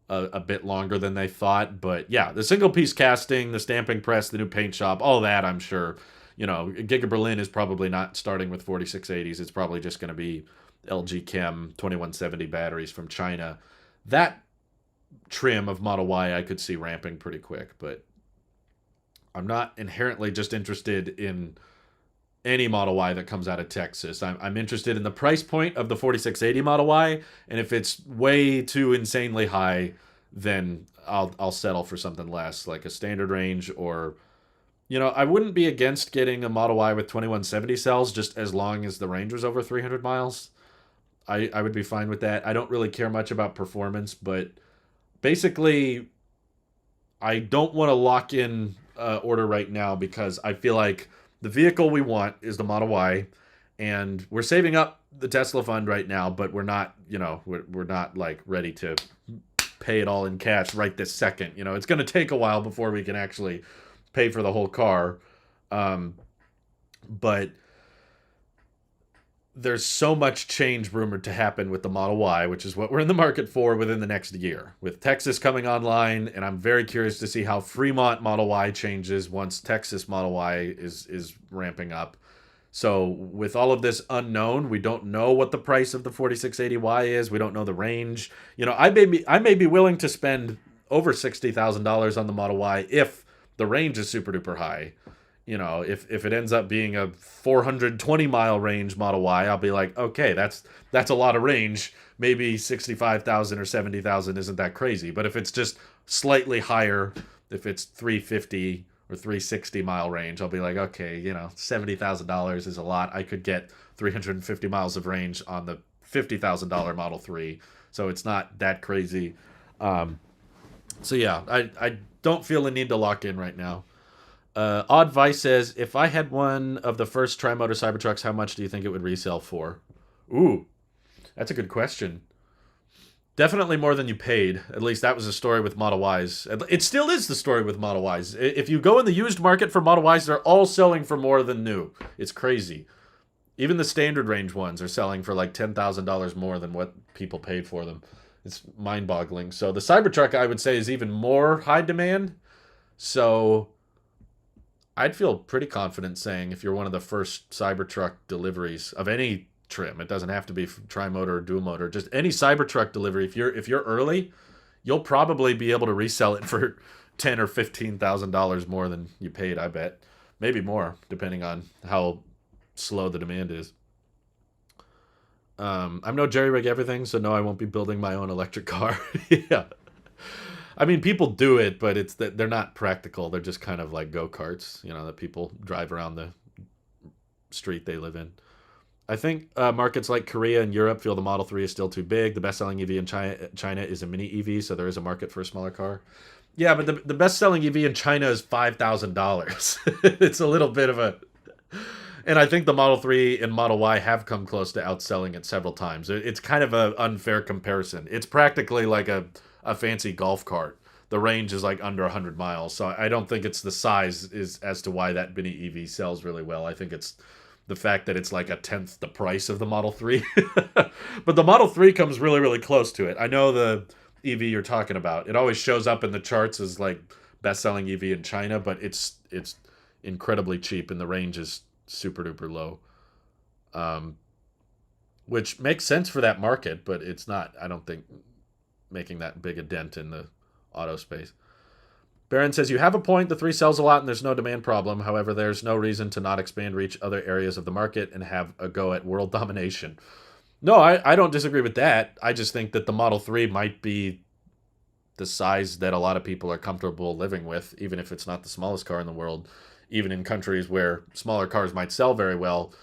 [SPEAKER 1] a bit longer than they thought. But yeah, the single piece casting, the stamping press, the new paint shop, all that, I'm sure. Giga Berlin is probably not starting with 4680s. It's probably just going to be LG Chem 2170 batteries from China. That trim of Model Y I could see ramping pretty quick, but I'm not inherently just interested in any Model Y that comes out of Texas. I'm interested in the price point of the 4680 Model Y, and if it's way too insanely high, then I'll settle for something less, like a standard range, or I wouldn't be against getting a Model Y with 2170 cells, just as long as the range was over 300 miles. I would be fine with that. I don't really care much about performance, but basically, I don't want to lock in order right now because I feel like the vehicle we want is the Model Y, and we're saving up the Tesla fund right now, but we're not, we're not like ready to pay it all in cash right this second. It's going to take a while before we can actually pay for the whole car. But there's so much change rumored to happen with the Model Y, which is what we're in the market for within the next year, with Texas coming online. And I'm very curious to see how Fremont Model Y changes once Texas Model Y is ramping up. So with all of this unknown, we don't know what the price of the 4680Y is. We don't know the range. I may be willing to spend over $60,000 on the Model Y if the range is super duper high. If it ends up being a 420 mile range Model Y, I'll be like, okay, that's a lot of range. Maybe 65,000 or 70,000 isn't that crazy. But if it's just slightly higher, if it's 350 or 360 mile range, I'll be like, okay, $70,000 is a lot. I could get 350 miles of range on the $50,000 Model 3. So it's not that crazy. So yeah, I don't feel the need to lock in right now. Odd Vice says, if I had one of the first tri-motor Cybertrucks, how much do you think it would resell for? Ooh, that's a good question. Definitely more than you paid. At least that was the story with Model Ys. It still is the story with Model Ys. If you go in the used market for Model Ys, they're all selling for more than new. It's crazy. Even the standard range ones are selling for like $10,000 more than what people paid for them. It's mind-boggling. So the Cybertruck, I would say, is even more high demand. So I'd feel pretty confident saying if you're one of the first Cybertruck deliveries of any trim, it doesn't have to be tri-motor or dual motor, just any Cybertruck delivery, if you're early, you'll probably be able to resell it for $10,000 or $15,000 more than you paid, I bet. Maybe more, depending on how slow the demand is. I'm no jerry-rig everything, so no, I won't be building my own electric car. Yeah. I mean, people do it, but it's that they're not practical. They're just kind of like go-karts, that people drive around the street they live in. I think markets like Korea and Europe feel the Model 3 is still too big. The best-selling EV in China is a mini EV, so there is a market for a smaller car. Yeah, but the best-selling EV in China is $5,000. It's a little bit of a... And I think the Model 3 and Model Y have come close to outselling it several times. It's kind of an unfair comparison. It's practically like a fancy golf cart. The range is like under 100 miles. So I don't think it's the size is as to why that mini EV sells really well. I think it's the fact that it's like a tenth the price of the Model 3. But the Model 3 comes really, really close to it. I know the EV you're talking about. It always shows up in the charts as like best-selling EV in China, but it's incredibly cheap and the range is super duper low. Which makes sense for that market, but it's not, I don't think, making that big a dent in the auto space. Baron says, you have a point. The 3 sells a lot and there's no demand problem. However, there's no reason to not expand, reach other areas of the market, and have a go at world domination. No, I don't disagree with that. I just think that the Model 3 might be the size that a lot of people are comfortable living with, even if it's not the smallest car in the world, even in countries where smaller cars might sell very well.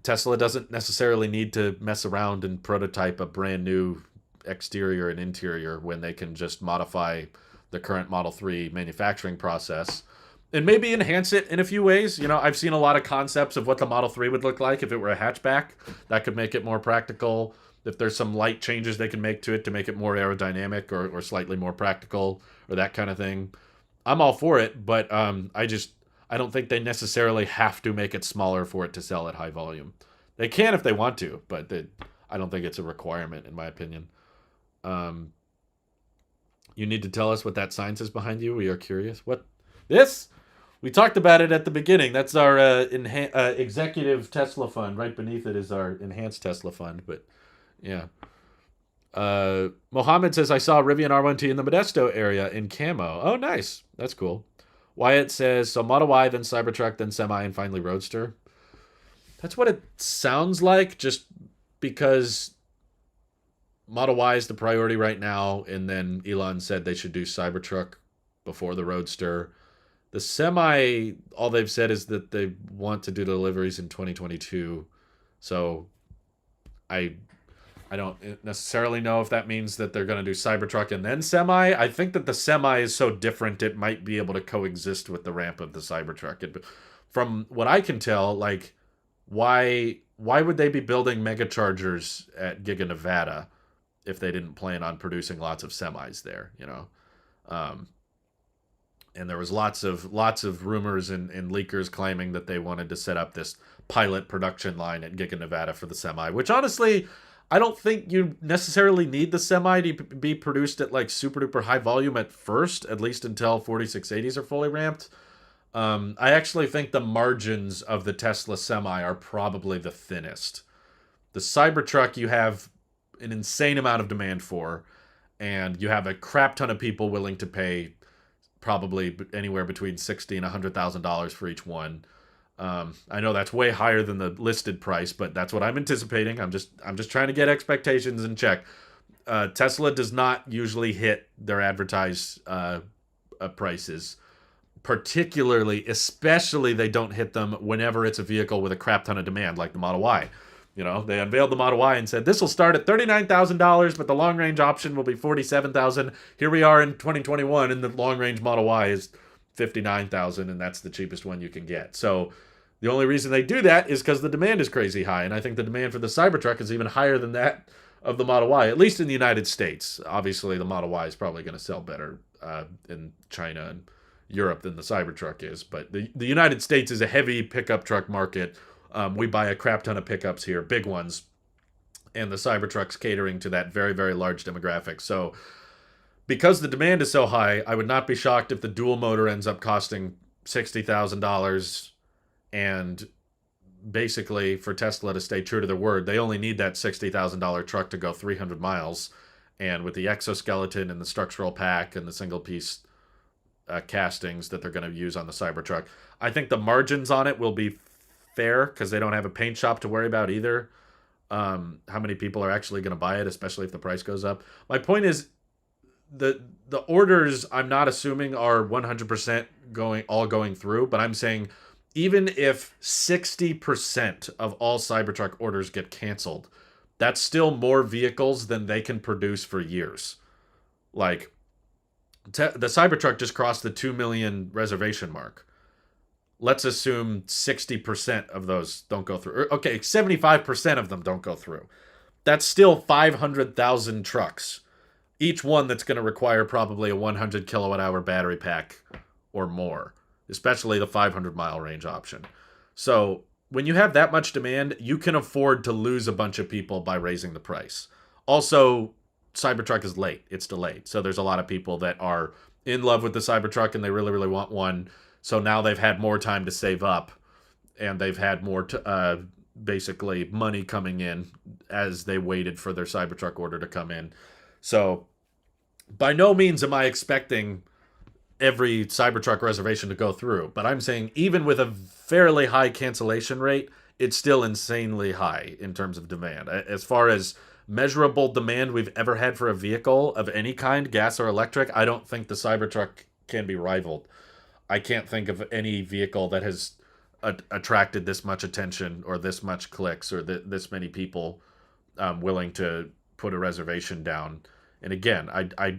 [SPEAKER 1] Tesla doesn't necessarily need to mess around and prototype a brand new exterior and interior when they can just modify the current Model 3 manufacturing process and maybe enhance it in a few ways. You know, I've seen a lot of concepts of what the Model 3 would look like if it were a hatchback. That could make it more practical. If there's some light changes they can make to it to make it more aerodynamic or slightly more practical or that kind of thing, I'm all for it. But I don't think they necessarily have to make it smaller for it to sell at high volume. They can if they want to, but I don't think it's a requirement, in my opinion. You need to tell us what that sign says behind you. We are curious. What? This? We talked about it at the beginning. That's our executive Tesla fund. Right beneath it is our enhanced Tesla fund. But yeah. Mohammed says, I saw Rivian R1T in the Modesto area in camo. Oh, nice. That's cool. Wyatt says, so Model Y, then Cybertruck, then Semi, and finally Roadster. That's what it sounds like, just because Model Y is the priority right now, and then Elon said they should do Cybertruck before the Roadster. The Semi, all they've said is that they want to do deliveries in 2022. So I don't necessarily know if that means that they're going to do Cybertruck and then Semi. I think that the Semi is so different it might be able to coexist with the ramp of the Cybertruck. From what I can tell, like, why would they be building megachargers at Giga Nevada if they didn't plan on producing lots of Semis there, you know? And there was lots of rumors and leakers claiming that they wanted to set up this pilot production line at Giga Nevada for the Semi, which honestly, I don't think you necessarily need the Semi to be produced at like super duper high volume at first, at least until 4680s are fully ramped. I actually think the margins of the Tesla Semi are probably the thinnest. The Cybertruck you have an insane amount of demand for, and you have a crap ton of people willing to pay probably anywhere between $60,000 and $100,000 for each one. I know that's way higher than the listed price, but that's what I'm anticipating. I'm just trying to get expectations in check. Tesla does not usually hit their advertised prices. Especially they don't hit them whenever it's a vehicle with a crap ton of demand, like the Model Y. You know, they unveiled the Model Y and said, this will start at $39,000, but the long-range option will be $47,000. Here we are in 2021, and the long-range Model Y is $59,000, and that's the cheapest one you can get. So the only reason they do that is because the demand is crazy high, and I think the demand for the Cybertruck is even higher than that of the Model Y, at least in the United States. Obviously, the Model Y is probably going to sell better in China and Europe than the Cybertruck is, but the United States is a heavy pickup truck market. We buy a crap ton of pickups here, big ones, and the Cybertruck's catering to that very, very large demographic. So because the demand is so high, I would not be shocked if the dual motor ends up costing $60,000, and basically for Tesla to stay true to their word, they only need that $60,000 truck to go 300 miles, and with the exoskeleton and the structural pack and the single piece castings that they're going to use on the Cybertruck, I think the margins on it will be fair because they don't have a paint shop to worry about either. How many people are actually going to buy it, especially if the price goes up? My point is, the orders I'm not assuming are 100% going through, but I'm saying even if 60% of all Cybertruck orders get canceled, that's still more vehicles than they can produce for years. Like, the Cybertruck just crossed the 2 million reservation mark. Let's assume 60% of those don't go through. Okay, 75% of them don't go through. That's still 500,000 trucks. Each one that's going to require probably a 100 kilowatt hour battery pack or more, especially the 500 mile range option. So when you have that much demand, you can afford to lose a bunch of people by raising the price. Also, Cybertruck is late. It's delayed. So there's a lot of people that are in love with the Cybertruck and they really, really want one. So now they've had more time to save up, and they've had more basically money coming in as they waited for their Cybertruck order to come in. So by no means am I expecting every Cybertruck reservation to go through, but I'm saying even with a fairly high cancellation rate, it's still insanely high in terms of demand. As far as measurable demand we've ever had for a vehicle of any kind, gas or electric, I don't think the Cybertruck can be rivaled. I can't think of any vehicle that has attracted this much attention or this much clicks or this many people willing to put a reservation down. And again,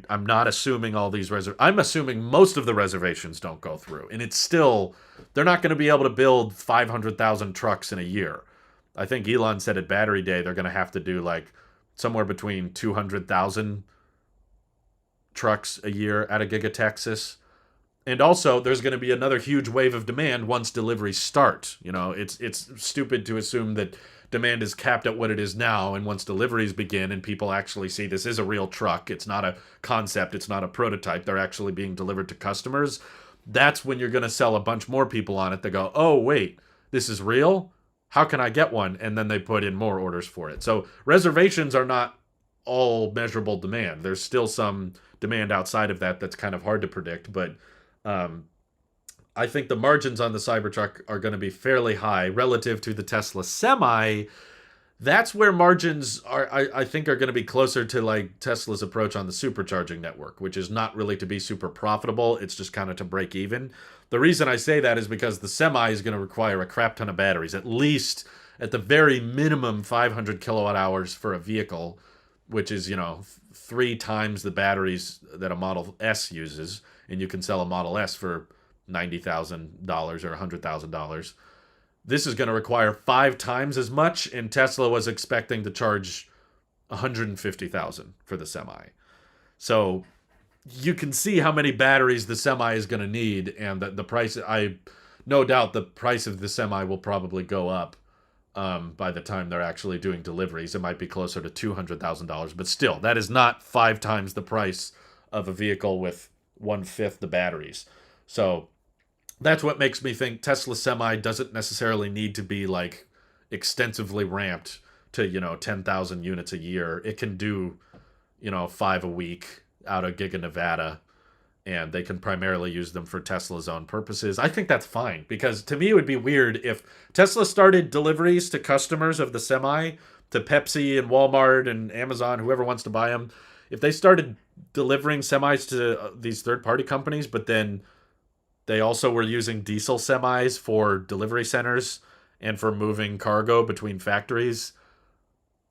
[SPEAKER 1] I'm not assuming all these I'm assuming most of the reservations don't go through, and it's still they're not going to be able to build 500,000 trucks in a year. I think Elon said at Battery Day they're going to have to do like somewhere between 200,000 trucks a year out of Giga Texas. And also, there's going to be another huge wave of demand once deliveries start. You know, it's stupid to assume that demand is capped at what it is now, and once deliveries begin and people actually see this is a real truck, it's not a concept, it's not a prototype, they're actually being delivered to customers, that's when you're going to sell a bunch more people on it that go, oh, wait, this is real? How can I get one? And then they put in more orders for it. So reservations are not all measurable demand. There's still some demand outside of that that's kind of hard to predict, but I think the margins on the Cybertruck are going to be fairly high relative to the Tesla Semi. That's where margins are, I think, are going to be closer to like Tesla's approach on the supercharging network, which is not really to be super profitable. It's just kind of to break even. The reason I say that is because the Semi is going to require a crap ton of batteries, at least at the very minimum 500 kilowatt hours for a vehicle, which is, 3 times the batteries that a Model S uses. And you can sell a Model S for $90,000 or $100,000. This is going to require 5 times as much, and Tesla was expecting to charge $150,000 for the Semi. So you can see how many batteries the Semi is going to need, and the price. No doubt the price of the Semi will probably go up by the time they're actually doing deliveries. It might be closer to $200,000, but still, that is not 5 times the price of a vehicle with 1/5 the batteries. So that's what makes me think Tesla Semi doesn't necessarily need to be like extensively ramped to 10,000 units a year. It can do 5 a week out of Giga Nevada, and they can primarily use them for Tesla's own purposes. I think that's fine, because to me it would be weird if Tesla started deliveries to customers of the Semi, to Pepsi and Walmart and Amazon, whoever wants to buy them. If they started delivering semis to these third-party companies, but then they also were using diesel semis for delivery centers and for moving cargo between factories,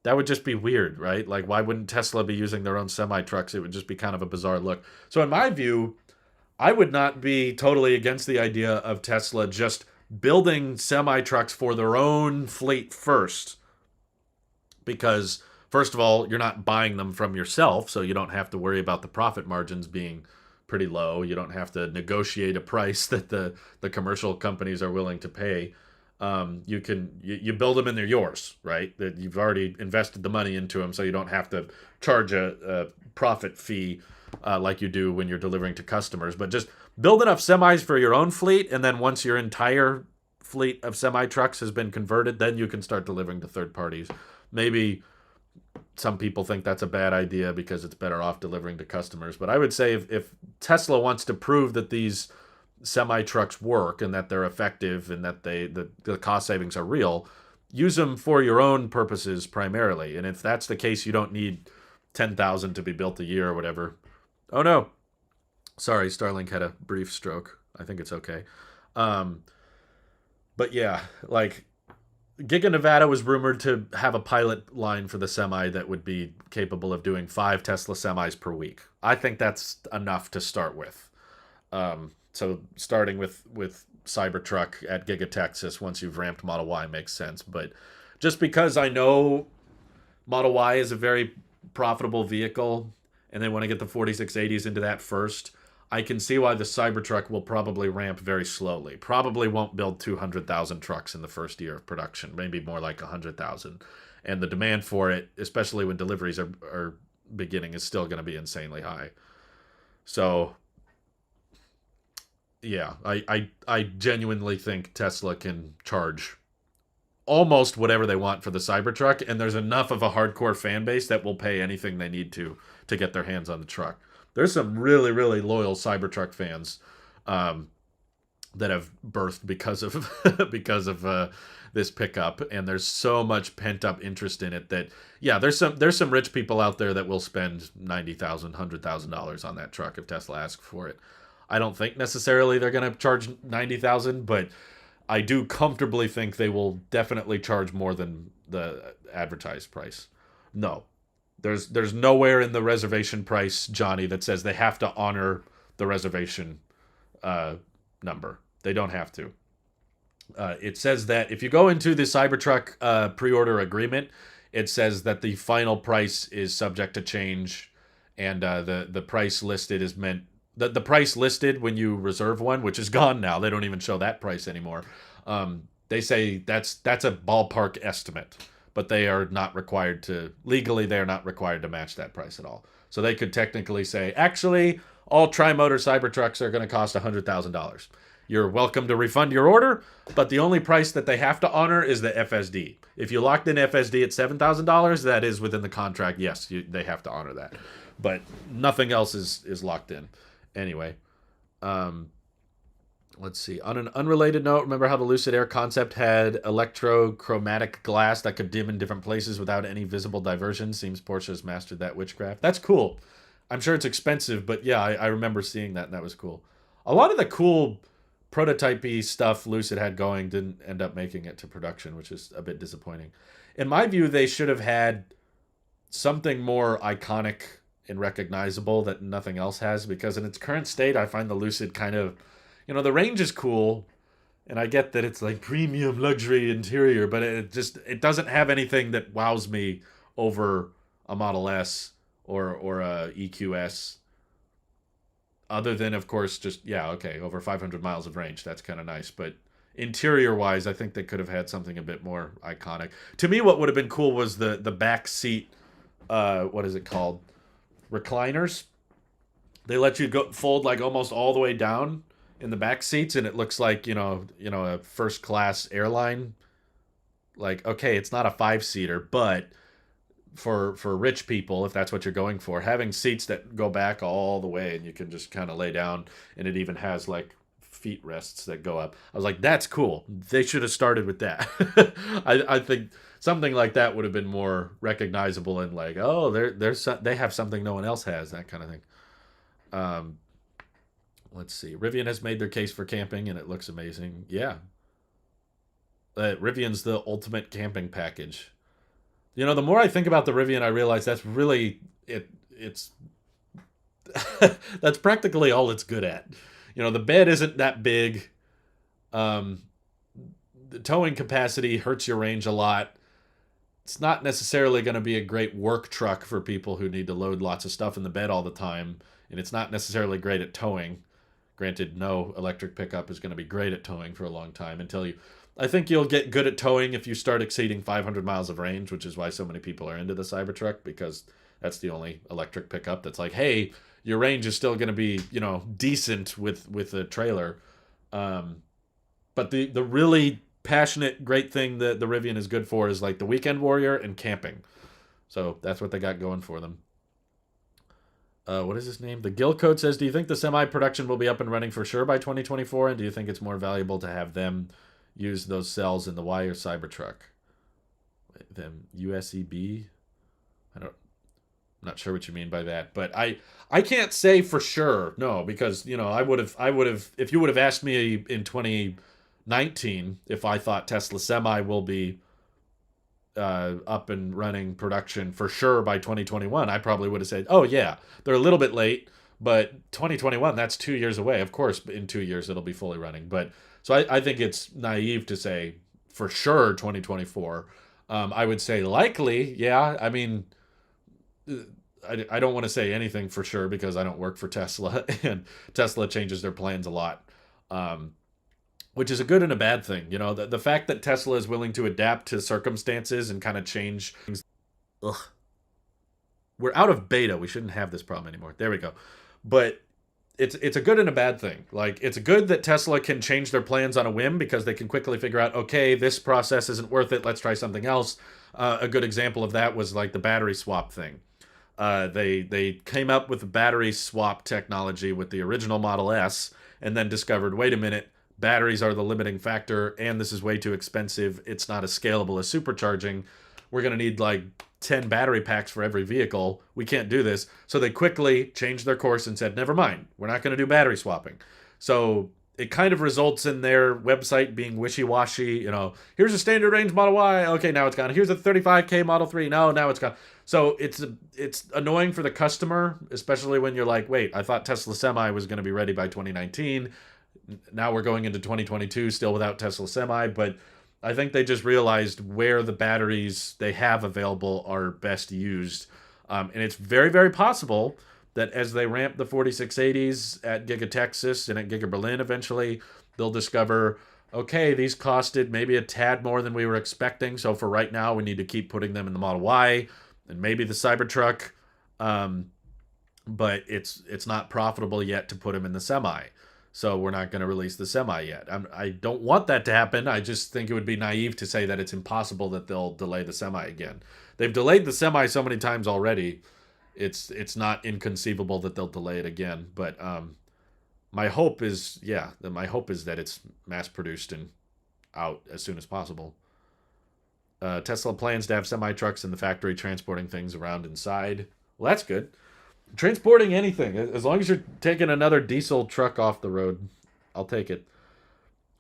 [SPEAKER 1] that would just be weird, right? Like, why wouldn't Tesla be using their own semi-trucks? It would just be kind of a bizarre look. So in my view, I would not be totally against the idea of Tesla just building semi-trucks for their own fleet first, because first of all, you're not buying them from yourself, so you don't have to worry about the profit margins being pretty low. You don't have to negotiate a price that the commercial companies are willing to pay. You build them and they're yours, right? That you've already invested the money into them, so you don't have to charge a profit fee like you do when you're delivering to customers. But just build enough semis for your own fleet, and then once your entire fleet of semi-trucks has been converted, then you can start delivering to third parties. Maybe some people think that's a bad idea because it's better off delivering to customers. But I would say if Tesla wants to prove that these semi-trucks work and that they're effective and that the cost savings are real, use them for your own purposes primarily. And if that's the case, you don't need 10,000 to be built a year or whatever. Oh no. Sorry, Starlink had a brief stroke. I think it's okay. But yeah, like Giga Nevada was rumored to have a pilot line for the Semi that would be capable of doing 5 Tesla Semis per week. I think that's enough to start with. So starting with Cybertruck at Giga Texas, once you've ramped Model Y, makes sense. But just because I know Model Y is a very profitable vehicle and they want to get the 4680s into that first, I can see why the Cybertruck will probably ramp very slowly. Probably won't build 200,000 trucks in the first year of production, maybe more like 100,000. And the demand for it, especially when deliveries are beginning, is still going to be insanely high. So yeah, I genuinely think Tesla can charge almost whatever they want for the Cybertruck, and there's enough of a hardcore fan base that will pay anything they need to get their hands on the truck. There's some really, really loyal Cybertruck fans that have birthed because of because of this pickup, and there's so much pent up interest in it that yeah, there's some rich people out there that will spend $90,000, $100,000 on that truck if Tesla asks for it. I don't think necessarily they're going to charge 90,000, but I do comfortably think they will definitely charge more than the advertised price. No, there's nowhere in the reservation price, Johnny, that says they have to honor the reservation uh, number. They don't have to. It says that if you go into the Cybertruck pre-order agreement, it says that the final price is subject to change, and the price listed is meant the price listed when you reserve one, which is gone now. They don't even show that price anymore. They say that's a ballpark estimate, but they are not required to legally. They are not required to match that price at all. So they could technically say, actually, all tri-motor Cybertrucks are going to cost $100,000. You're welcome to refund your order, but the only price that they have to honor is the FSD. If you locked in FSD at $7,000, that is within the contract. Yes, they have to honor that, but nothing else is locked in. Anyway, let's see. On an unrelated note, remember how the Lucid Air concept had electrochromatic glass that could dim in different places without any visible diversion? Seems Porsche has mastered that witchcraft. That's cool. I'm sure it's expensive, but yeah, I remember seeing that, and that was cool. A lot of the cool prototype-y stuff Lucid had going didn't end up making it to production, which is a bit disappointing. In my view, they should have had something more iconic and recognizable that nothing else has, because in its current state, I find the Lucid kind of, the range is cool, and I get that it's like premium luxury interior, but it doesn't have anything that wows me over a Model S or a EQS. Other than, of course, just, yeah, okay, over 500 miles of range. That's kind of nice. But interior-wise, I think they could have had something a bit more iconic. To me, what would have been cool was the back seat, what is it called? Recliners. They let you go fold like almost all the way down in the back seats, and it looks like, a first-class airline. Like, okay, it's not a 5-seater, but for rich people, if that's what you're going for, having seats that go back all the way and you can just kind of lay down, and it even has like feet rests that go up. I was like, that's cool. They should have started with that. I think something like that would have been more recognizable and like, oh, they have something no one else has, that kind of thing. Let's see. Rivian has made their case for camping, and it looks amazing. Yeah. Rivian's the ultimate camping package. The more I think about the Rivian, I realize that's really it's that's practically all it's good at. The bed isn't that big. The towing capacity hurts your range a lot. It's not necessarily going to be a great work truck for people who need to load lots of stuff in the bed all the time, and it's not necessarily great at towing. Granted, no electric pickup is going to be great at towing for a long time until you... I think you'll get good at towing if you start exceeding 500 miles of range, which is why so many people are into the Cybertruck, because that's the only electric pickup that's like, hey, your range is still going to be, decent with a trailer. But the really passionate, great thing that the Rivian is good for is like the weekend warrior and camping. So that's what they got going for them. What is his name? The Gill Code says, do you think the semi-production will be up and running for sure by 2024? And do you think it's more valuable to have them use those cells in the Y or Cybertruck? Them USEB? I'm not sure what you mean by that, but I can't say for sure. No, because I would have if you would have asked me in 2019 if I thought Tesla Semi will be up and running production for sure by 2021, I probably would have said, oh yeah, they're a little bit late, but 2021, that's 2 years away. Of course, in 2 years it'll be fully running, but so I think it's naive to say for sure 2024. I would say likely, yeah. I mean, I don't want to say anything for sure because I don't work for Tesla, and Tesla changes their plans a lot, which is a good and a bad thing. The fact that Tesla is willing to adapt to circumstances and kind of change things. Ugh. We're out of beta. We shouldn't have this problem anymore. There we go. But it's a good and a bad thing. Like, it's good that Tesla can change their plans on a whim because they can quickly figure out, okay, this process isn't worth it. Let's try something else. A good example of that was like the battery swap thing. They came up with the battery swap technology with the original Model S and then discovered, wait a minute, batteries are the limiting factor, and this is way too expensive. It's not as scalable as supercharging. We're going to need like 10 battery packs for every vehicle. We can't do this. So they quickly changed their course and said, never mind, we're not going to do battery swapping. So it kind of results in their website being wishy-washy. You know, here's a standard range Model Y. Okay, now it's gone. Here's a 35K Model 3. No, now it's gone. So it's annoying for the customer, especially when you're like, wait, I thought Tesla Semi was going to be ready by 2019. Now we're going into 2022 still without Tesla Semi. But I think they just realized where the batteries they have available are best used. And it's very, very possible that as they ramp the 4680s at Giga Texas and at Giga Berlin eventually, they'll discover, okay, these costed maybe a tad more than we were expecting. So for right now, we need to keep putting them in the Model Y and maybe the Cybertruck. But it's not profitable yet to put them in the Semi. So we're not going to release the Semi yet. I don't want that to happen. I just think it would be naive to say that it's impossible that they'll delay the Semi again. They've delayed the Semi so many times already. It's not inconceivable that they'll delay it again. But my hope is that it's mass produced and out as soon as possible. Tesla plans to have semi-trucks in the factory transporting things around inside. Well, that's good. Transporting anything, as long as you're taking another diesel truck off the road, I'll take it.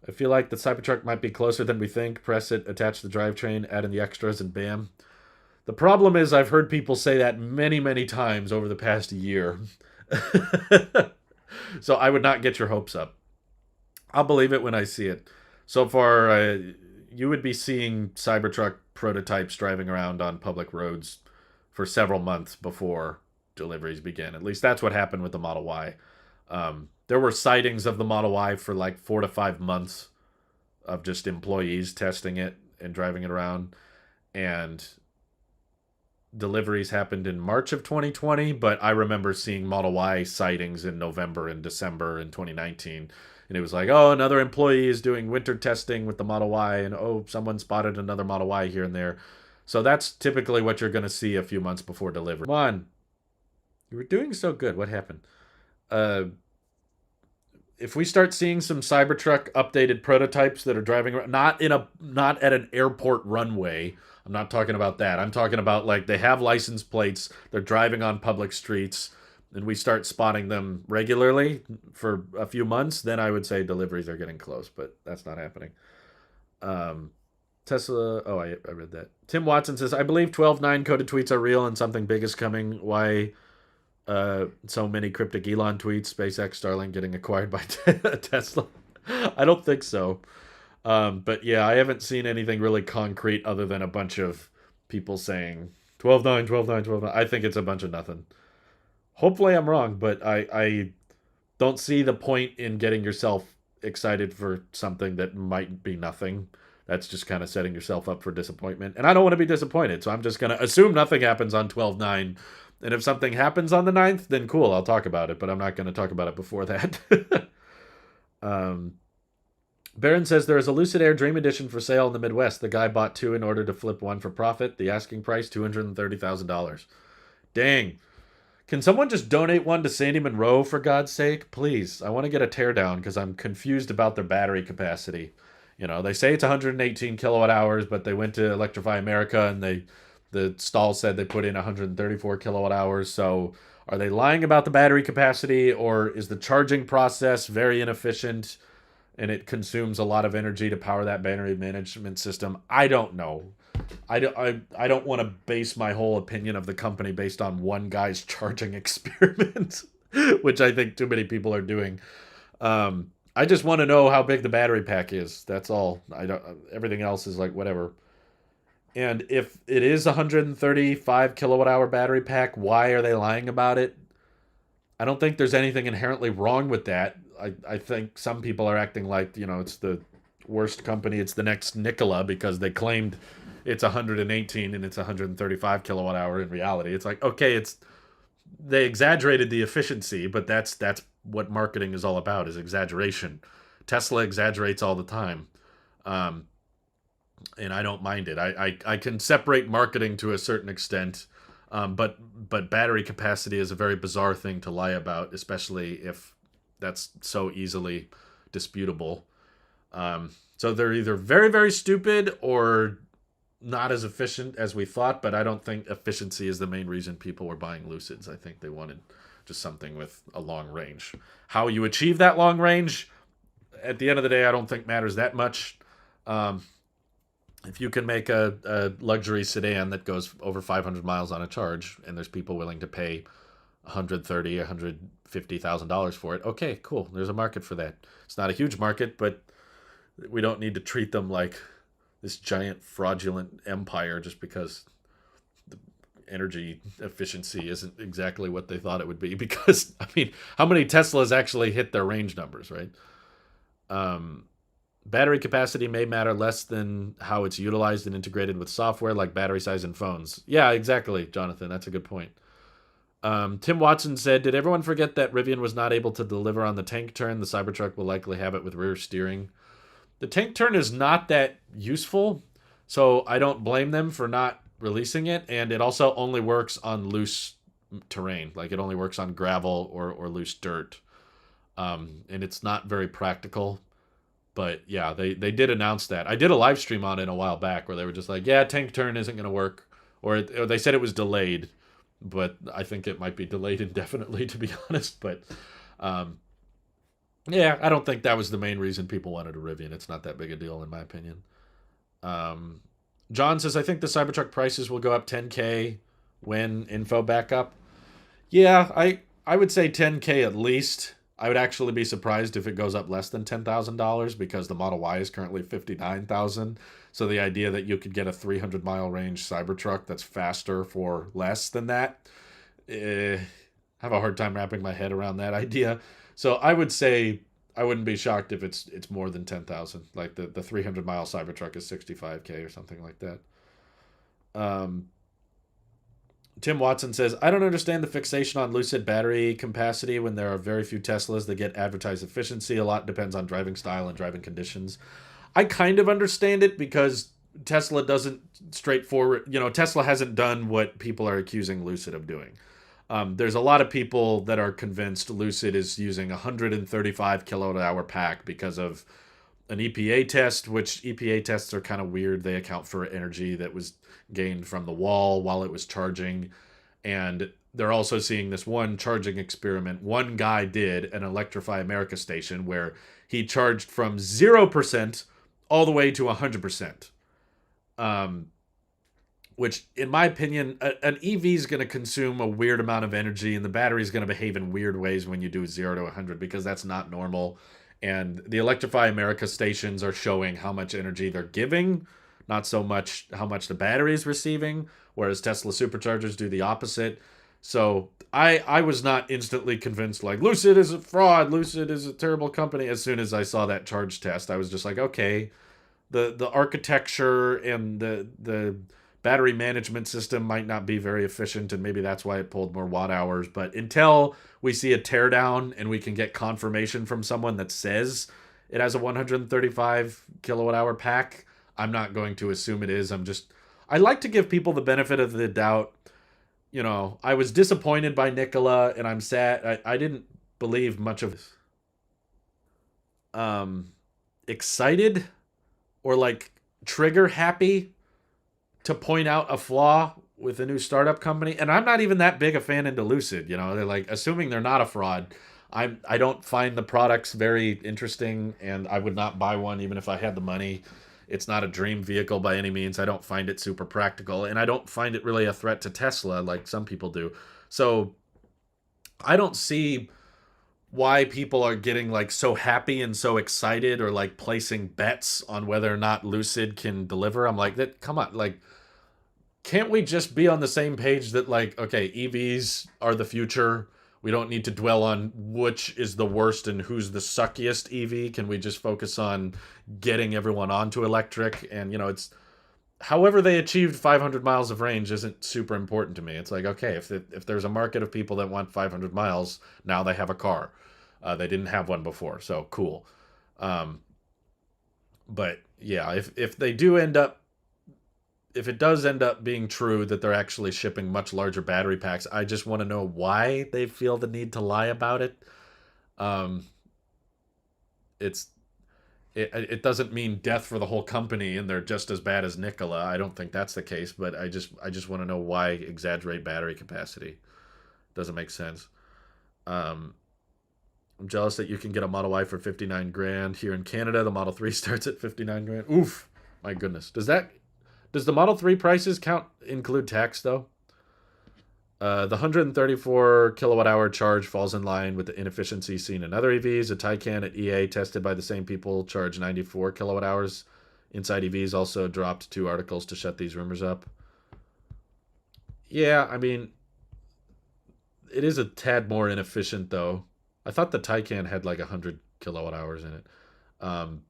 [SPEAKER 1] I feel like the Cybertruck might be closer than we think. Press it, attach the drivetrain, add in the extras, and bam. The problem is I've heard people say that many, many times over the past year. So I would not get your hopes up. I'll believe it when I see it. So far, you would be seeing Cybertruck prototypes driving around on public roads for several months before deliveries begin. At least that's what happened with the Model Y. There were sightings of the Model Y for like 4 to 5 months of just employees testing it and driving it around. And deliveries happened in March of 2020, but I remember seeing Model Y sightings in November and December in 2019. And it was like, oh, another employee is doing winter testing with the Model Y, and oh, someone spotted another Model Y here and there. So that's typically what you're going to see a few months before delivery. Come on. You were doing so good. What happened? If we start seeing some Cybertruck updated prototypes that are driving around, not at an airport runway. I'm not talking about that. I'm talking about like they have license plates, they're driving on public streets, and we start spotting them regularly for a few months, then I would say deliveries are getting close, but that's not happening. Tesla, oh, I read that. Tim Watson says, I believe 12.9 coded tweets are real and something big is coming. Why so many cryptic Elon tweets, SpaceX, Starlink getting acquired by Tesla? I don't think so. But yeah, I haven't seen anything really concrete other than a bunch of people saying 12.9, 12.9, 12.9. I think it's a bunch of nothing. Hopefully I'm wrong, but I don't see the point in getting yourself excited for something that might be nothing. That's just kind of setting yourself up for disappointment. And I don't want to be disappointed, so I'm just going to assume nothing happens on 12.9. And if something happens on the 9th, then cool, I'll talk about it, but I'm not going to talk about it before that. Baron says there is a Lucid Air Dream Edition for sale in the Midwest. The guy bought 2 in order to flip 1 for profit. The asking price, $230,000. Dang. Can someone just donate 1 to Sandy Monroe, for God's sake? Please. I want to get a teardown because I'm confused about their battery capacity. You know, they say it's 118 kilowatt hours, but they went to Electrify America and the stall said they put in 134 kilowatt hours. So are they lying about the battery capacity, or is the charging process very inefficient and it consumes a lot of energy to power that battery management system? I don't know. I don't want to base my whole opinion of the company based on one guy's charging experiment, which I think too many people are doing. I just want to know how big the battery pack is. That's all. Everything else is like whatever. And if it is a 135 kilowatt hour battery pack, why are they lying about it? I don't think there's anything inherently wrong with that. I think some people are acting like, you know, it's the worst company. It's the next Nikola because they claimed it's 118 and it's 135 kilowatt hour in reality. It's like, okay, they exaggerated the efficiency, but that's what marketing is all about, is exaggeration. Tesla exaggerates all the time. And I don't mind it. I can separate marketing to a certain extent, but battery capacity is a very bizarre thing to lie about, especially if that's so easily disputable. So they're either very, very stupid or not as efficient as we thought, but I don't think efficiency is the main reason people were buying Lucids. I think they wanted just something with a long range. How you achieve that long range, at the end of the day, I don't think matters that much. Um, if you can make a luxury sedan that goes over 500 miles on a charge, and there's people willing to pay 130, $150,000 for it, okay, cool. There's a market for that. It's not a huge market, but we don't need to treat them like this giant fraudulent empire just because the energy efficiency isn't exactly what they thought it would be. Because I mean, how many Teslas actually hit their range numbers, right? Um, Battery capacity may matter less than how it's utilized and integrated with software like battery size in phones. Yeah, exactly, Jonathan. That's a good point. Tim Watson said, "Did everyone forget that Rivian was not able to deliver on the tank turn? The Cybertruck will likely have it with rear steering." The tank turn is not that useful, so I don't blame them for not releasing it. And it also only works on loose terrain, like it only works on gravel or loose dirt. And it's not very practical. But yeah, they did announce that. I did a live stream on it a while back where they were just like, yeah, tank turn isn't going to work. Or they said it was delayed, but I think it might be delayed indefinitely, to be honest. But um, yeah, I don't think that was the main reason people wanted a Rivian. It's not that big a deal, in my opinion. Um, John says, I think the Cybertruck prices will go up 10K when info back up. Yeah, I would say 10K at least. I would actually be surprised if it goes up less than $10,000 because the Model Y is currently 59,000. So the idea that you could get a 300-mile range Cybertruck that's faster for less than that, I have a hard time wrapping my head around that idea. So I would say I wouldn't be shocked if it's more than 10,000. Like the 300-mile Cybertruck is 65K or something like that. Um, Tim Watson says, I don't understand the fixation on Lucid battery capacity when there are very few Teslas that get advertised efficiency. A lot depends on driving style and driving conditions. I kind of understand it because Tesla doesn't straightforward, Tesla hasn't done what people are accusing Lucid of doing. There's a lot of people that are convinced Lucid is using 135 kilowatt hour pack because of an EPA test, which EPA tests are kind of weird. They account for energy that was gained from the wall while it was charging. And they're also seeing this one charging experiment. One guy did an Electrify America station where he charged from 0% all the way to 100%. Which, in my opinion, an EV is going to consume a weird amount of energy, and the battery is going to behave in weird ways when you do 0 to 100 because that's not normal. And the Electrify America stations are showing how much energy they're giving, not so much how much the battery is receiving, whereas Tesla superchargers do the opposite. So I was not instantly convinced, like, Lucid is a fraud, Lucid is a terrible company. As soon as I saw that charge test, I was just like, okay, the architecture and the battery management system might not be very efficient, and maybe that's why it pulled more watt hours. But until we see a teardown and we can get confirmation from someone that says it has a 135 kilowatt hour pack, I'm not going to assume it is. I like to give people the benefit of the doubt. I was disappointed by Nikola, and I'm sad. I didn't believe much of this. Excited or like trigger happy to point out a flaw with a new startup company. And I'm not even that big a fan into Lucid. They're like, assuming they're not a fraud, I don't find the products very interesting, and I would not buy one even if I had the money. It's not a dream vehicle by any means. I don't find it super practical, and I don't find it really a threat to Tesla like some people do. So I don't see why people are getting like so happy and so excited or like placing bets on whether or not Lucid can deliver. I'm like, that come on, like, can't we just be on the same page that, like, okay, EVs are the future. We don't need to dwell on which is the worst and who's the suckiest EV. Can we just focus on getting everyone onto electric? And, it's however they achieved 500 miles of range isn't super important to me. It's like, okay, if there's a market of people that want 500 miles, now they have a car. They didn't have one before, so cool. But yeah, if they do end up, if it does end up being true that they're actually shipping much larger battery packs, I just want to know why they feel the need to lie about it. Um, it's it doesn't mean death for the whole company and they're just as bad as Nikola. I don't think that's the case, but I just want to know why exaggerate battery capacity. Doesn't make sense. Um, I'm jealous that you can get a Model Y for 59 grand here in Canada. The Model 3 starts at 59 grand. Oof, my goodness. Does the Model 3 prices include tax though? The 134 kilowatt hour charge falls in line with the inefficiency seen in other EVs. A Taycan at EA, tested by the same people, charged 94 kilowatt hours inside EVs. Also dropped 2 articles to shut these rumors up. Yeah, I mean, it is a tad more inefficient though. I thought the Taycan had like 100 kilowatt hours in it. Um,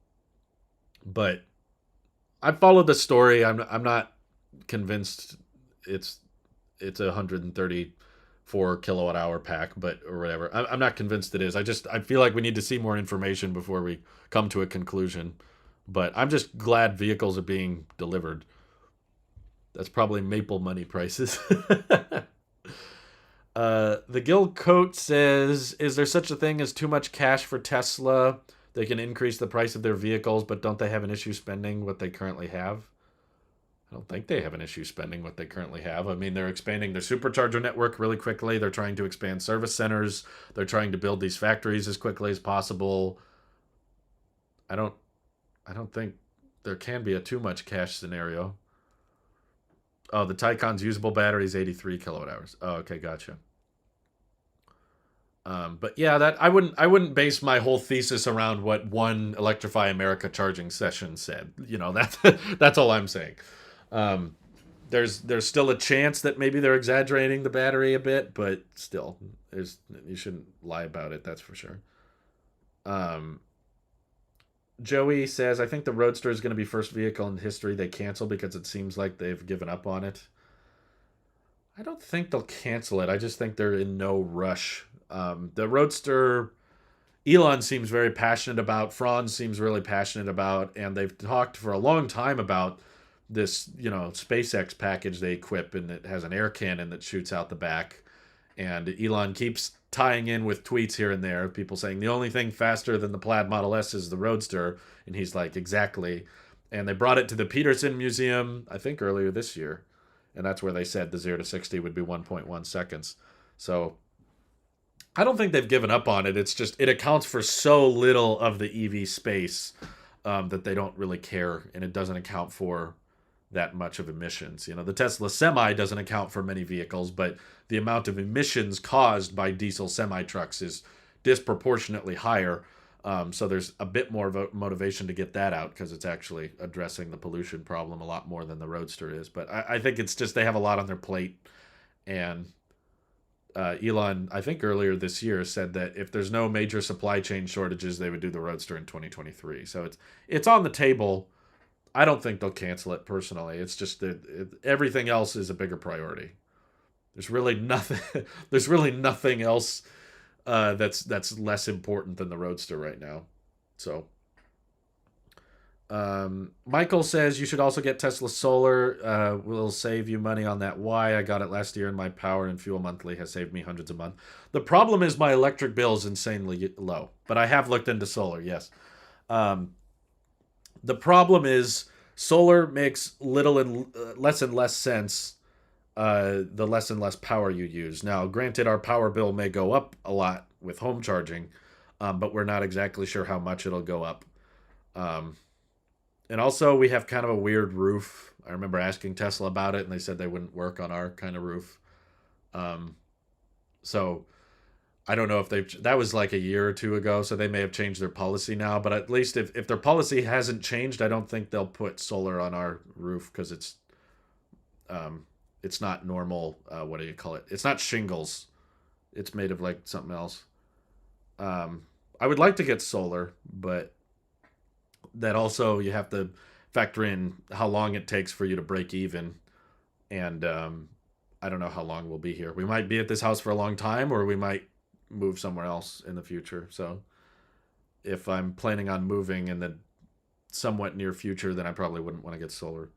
[SPEAKER 1] but I followed the story. I'm not convinced it's it's a 134 kilowatt hour pack, but or whatever. I'm not convinced it is. I feel like we need to see more information before we come to a conclusion. But I'm just glad vehicles are being delivered. That's probably maple money prices. The Guild Coat says, "Is there such a thing as too much cash for Tesla? They can increase the price of their vehicles, but don't they have an issue spending what they currently have?" I don't think they have an issue spending what they currently have. I mean, they're expanding their supercharger network really quickly. They're trying to expand service centers. They're trying to build these factories as quickly as possible. I don't I don't think there can be a too much cash scenario. Oh, the Taycan's usable battery is 83 kilowatt hours. Oh, okay, gotcha. But yeah, that I wouldn't base my whole thesis around what one Electrify America charging session said. That's that's all I'm saying. Um, there's still a chance that maybe they're exaggerating the battery a bit, but still, there's you shouldn't lie about it. That's for sure. Um, Joey says, "I think the Roadster is going to be first vehicle in history they cancel because it seems like they've given up on it." I don't think they'll cancel it. I just think they're in no rush. The Roadster, Elon seems very passionate about. Franz seems really passionate about, and they've talked for a long time about this, SpaceX package they equip, and it has an air cannon that shoots out the back. And Elon keeps tying in with tweets here and there, people saying the only thing faster than the Plaid Model S is the Roadster, and he's like, exactly. And they brought it to the Peterson Museum, I think earlier this year, and that's where they said the 0 to 60 would be 1.1 seconds. So I don't think they've given up on it. It's just it accounts for so little of the EV space that they don't really care, and it doesn't account for that much of emissions. The Tesla Semi doesn't account for many vehicles, but the amount of emissions caused by diesel semi trucks is disproportionately higher. So there's a bit more of a motivation to get that out because it's actually addressing the pollution problem a lot more than the Roadster is. But I think it's just they have a lot on their plate, and Elon, I think earlier this year, said that if there's no major supply chain shortages, they would do the Roadster in 2023. So it's on the table. I don't think they'll cancel it personally. It's just that everything else is a bigger priority. There's really nothing. There's really nothing else that's less important than the Roadster right now. So, Michael says you should also get Tesla Solar. Will save you money on that. Why? I got it last year, and my power and fuel monthly has saved me hundreds a month. The problem is my electric bill is insanely low, but I have looked into solar. Yes. The problem is solar makes little and less sense the less and less power you use. Now, granted, our power bill may go up a lot with home charging, but we're not exactly sure how much it'll go up. Um, and also, we have kind of a weird roof. I remember asking Tesla about it, and they said they wouldn't work on our kind of roof. Um, so I don't know if that was like a year or two ago, so they may have changed their policy now. But at least if their policy hasn't changed, I don't think they'll put solar on our roof because it's not normal. What do you call it? It's not shingles. It's made of like something else. I would like to get solar, but that also you have to factor in how long it takes for you to break even, and I don't know how long we'll be here. We might be at this house for a long time, or we might move somewhere else in the future. So if I'm planning on moving in the somewhat near future, then I probably wouldn't want to get solar.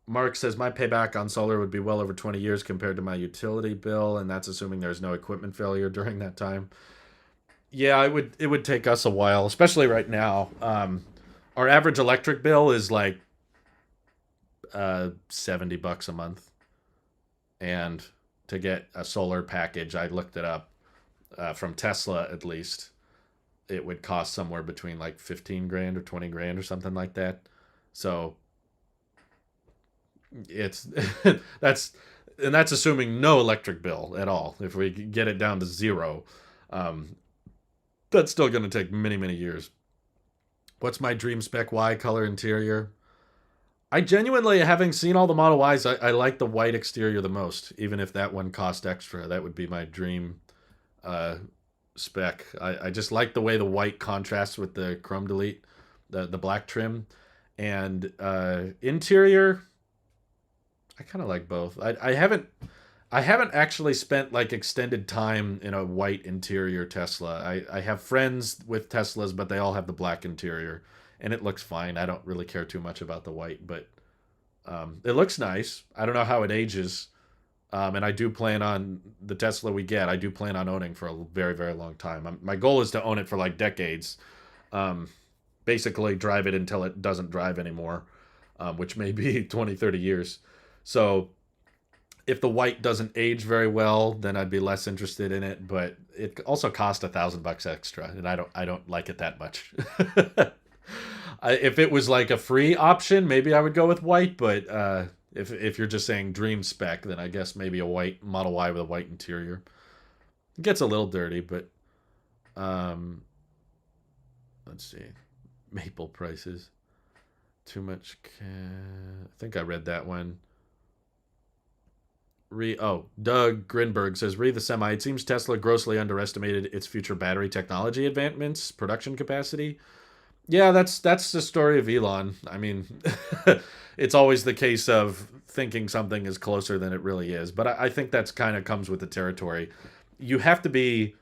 [SPEAKER 1] Mark says my payback on solar would be well over 20 years compared to my utility bill, and that's assuming there's no equipment failure during that time. Yeah, it would take us a while, especially right now. Our average electric bill is like $70 a month, and to get a solar package, I looked it up, from Tesla at least, it would cost somewhere between like 15 grand or 20 grand or something like that. So it's that's and that's assuming no electric bill at all. If we get it down to zero, um, that's still going to take many many years. What's my dream spec Y color interior? I genuinely, having seen all the Model Ys, I like the white exterior the most, even if that one cost extra. That would be my dream uh, spec. I just like the way the white contrasts with the chrome delete, the black trim, and interior. I kind of like both. I haven't actually spent like extended time in a white interior Tesla. I have friends with Teslas, but they all have the black interior, and it looks fine. I don't really care too much about the white, but it looks nice. I don't know how it ages, and I do plan on the Tesla we get. I do plan on owning for a very very long time. My goal is to own it for like decades. Um, Basically, drive it until it doesn't drive anymore, which may be 20, 30 years. So if the white doesn't age very well, then I'd be less interested in it. But it also cost $1,000 extra, and I don't like it that much. If it was like a free option, maybe I would go with white. But if you're just saying dream spec, then I guess maybe a white Model Y with a white interior. It gets a little dirty, but um, let's see. Maple prices. Too much. I think I read that one. Doug Grinberg says, "Read the semi. It seems Tesla grossly underestimated its future battery technology advancements, production capacity." Yeah, that's the story of Elon. I mean, it's always the case of thinking something is closer than it really is. But I think that's kind of comes with the territory. You have to be.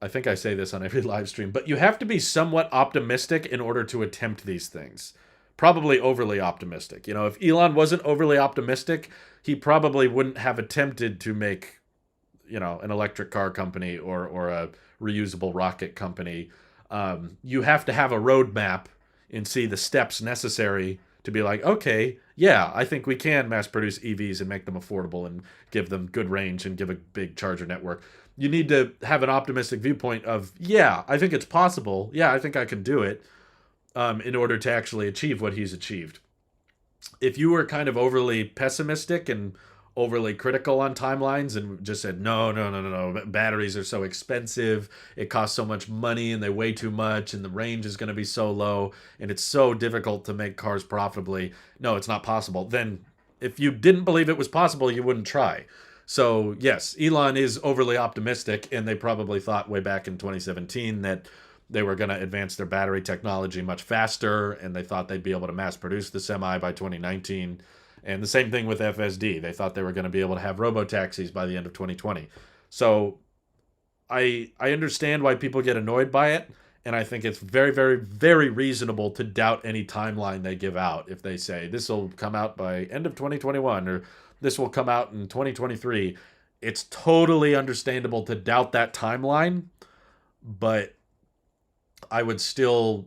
[SPEAKER 1] I think I say this on every live stream, but you have to be somewhat optimistic in order to attempt these things. Probably overly optimistic. You know, if Elon wasn't overly optimistic, he probably wouldn't have attempted to make, an electric car company or a reusable rocket company. You have to have a roadmap and see the steps necessary to be like, okay, yeah, I think we can mass produce EVs and make them affordable and give them good range and give a big charger network. You need to have an optimistic viewpoint of, yeah, I think it's possible. Yeah, I think I can do it, in order to actually achieve what he's achieved. If you were kind of overly pessimistic and overly critical on timelines and just said, no, no, no, no, no, batteries are so expensive, it costs so much money and they weigh too much and the range is going to be so low and it's so difficult to make cars profitably, no, it's not possible, then if you didn't believe it was possible, you wouldn't try. So yes, Elon is overly optimistic, and they probably thought way back in 2017 that they were going to advance their battery technology much faster, and they thought they'd be able to mass produce the semi by 2019. And the same thing with FSD. They thought they were going to be able to have robo-taxis by the end of 2020. So I understand why people get annoyed by it, and I think it's very, very, very reasonable to doubt any timeline they give out. If they say this will come out by end of 2021 or this will come out in 2023, it's totally understandable to doubt that timeline, but I would still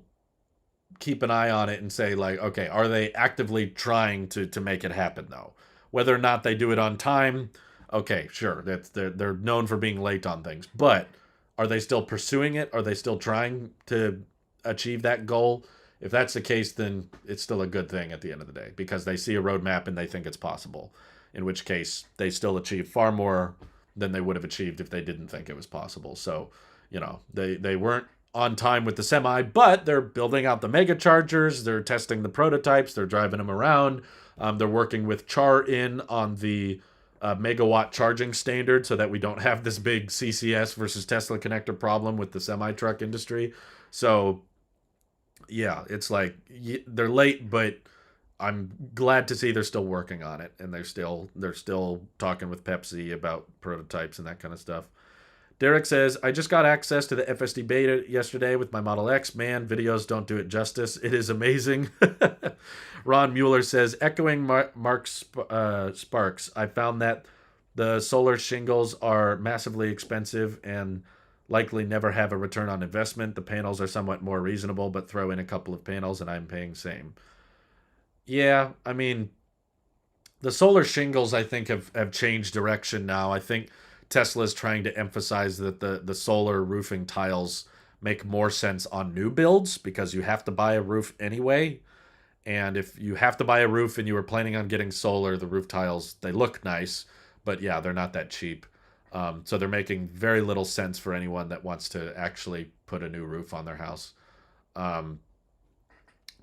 [SPEAKER 1] keep an eye on it and say, like, okay, are they actively trying to make it happen though? Whether or not they do it on time, okay, sure, they're known for being late on things, but are they still pursuing it? Are they still trying to achieve that goal? If that's the case, then it's still a good thing at the end of the day because they see a roadmap and they think it's possible. In which case, they still achieve far more than they would have achieved if they didn't think it was possible. So, they weren't on time with the semi, but they're building out the mega chargers. They're testing the prototypes. They're driving them around. They're working with Char-In on the megawatt charging standard so that we don't have this big CCS versus Tesla connector problem with the semi-truck industry. So, yeah, it's like they're late, but I'm glad to see they're still working on it, and they're still talking with Pepsi about prototypes and that kind of stuff. Derek says, "I just got access to the FSD beta yesterday with my Model X. Man, videos don't do it justice. It is amazing." Ron Mueller says, echoing Mark Sparks, "I found that the solar shingles are massively expensive, and Likely never have a return on investment. The panels are somewhat more reasonable, but throw in a couple of panels and I'm paying same. Yeah, I mean, the solar shingles I think have changed direction now. I think Tesla's trying to emphasize that the solar roofing tiles make more sense on new builds because you have to buy a roof anyway. And if you have to buy a roof and you were planning on getting solar, the roof tiles, they look nice, but yeah, they're not that cheap. So they're making very little sense for anyone that wants to actually put a new roof on their house. Um,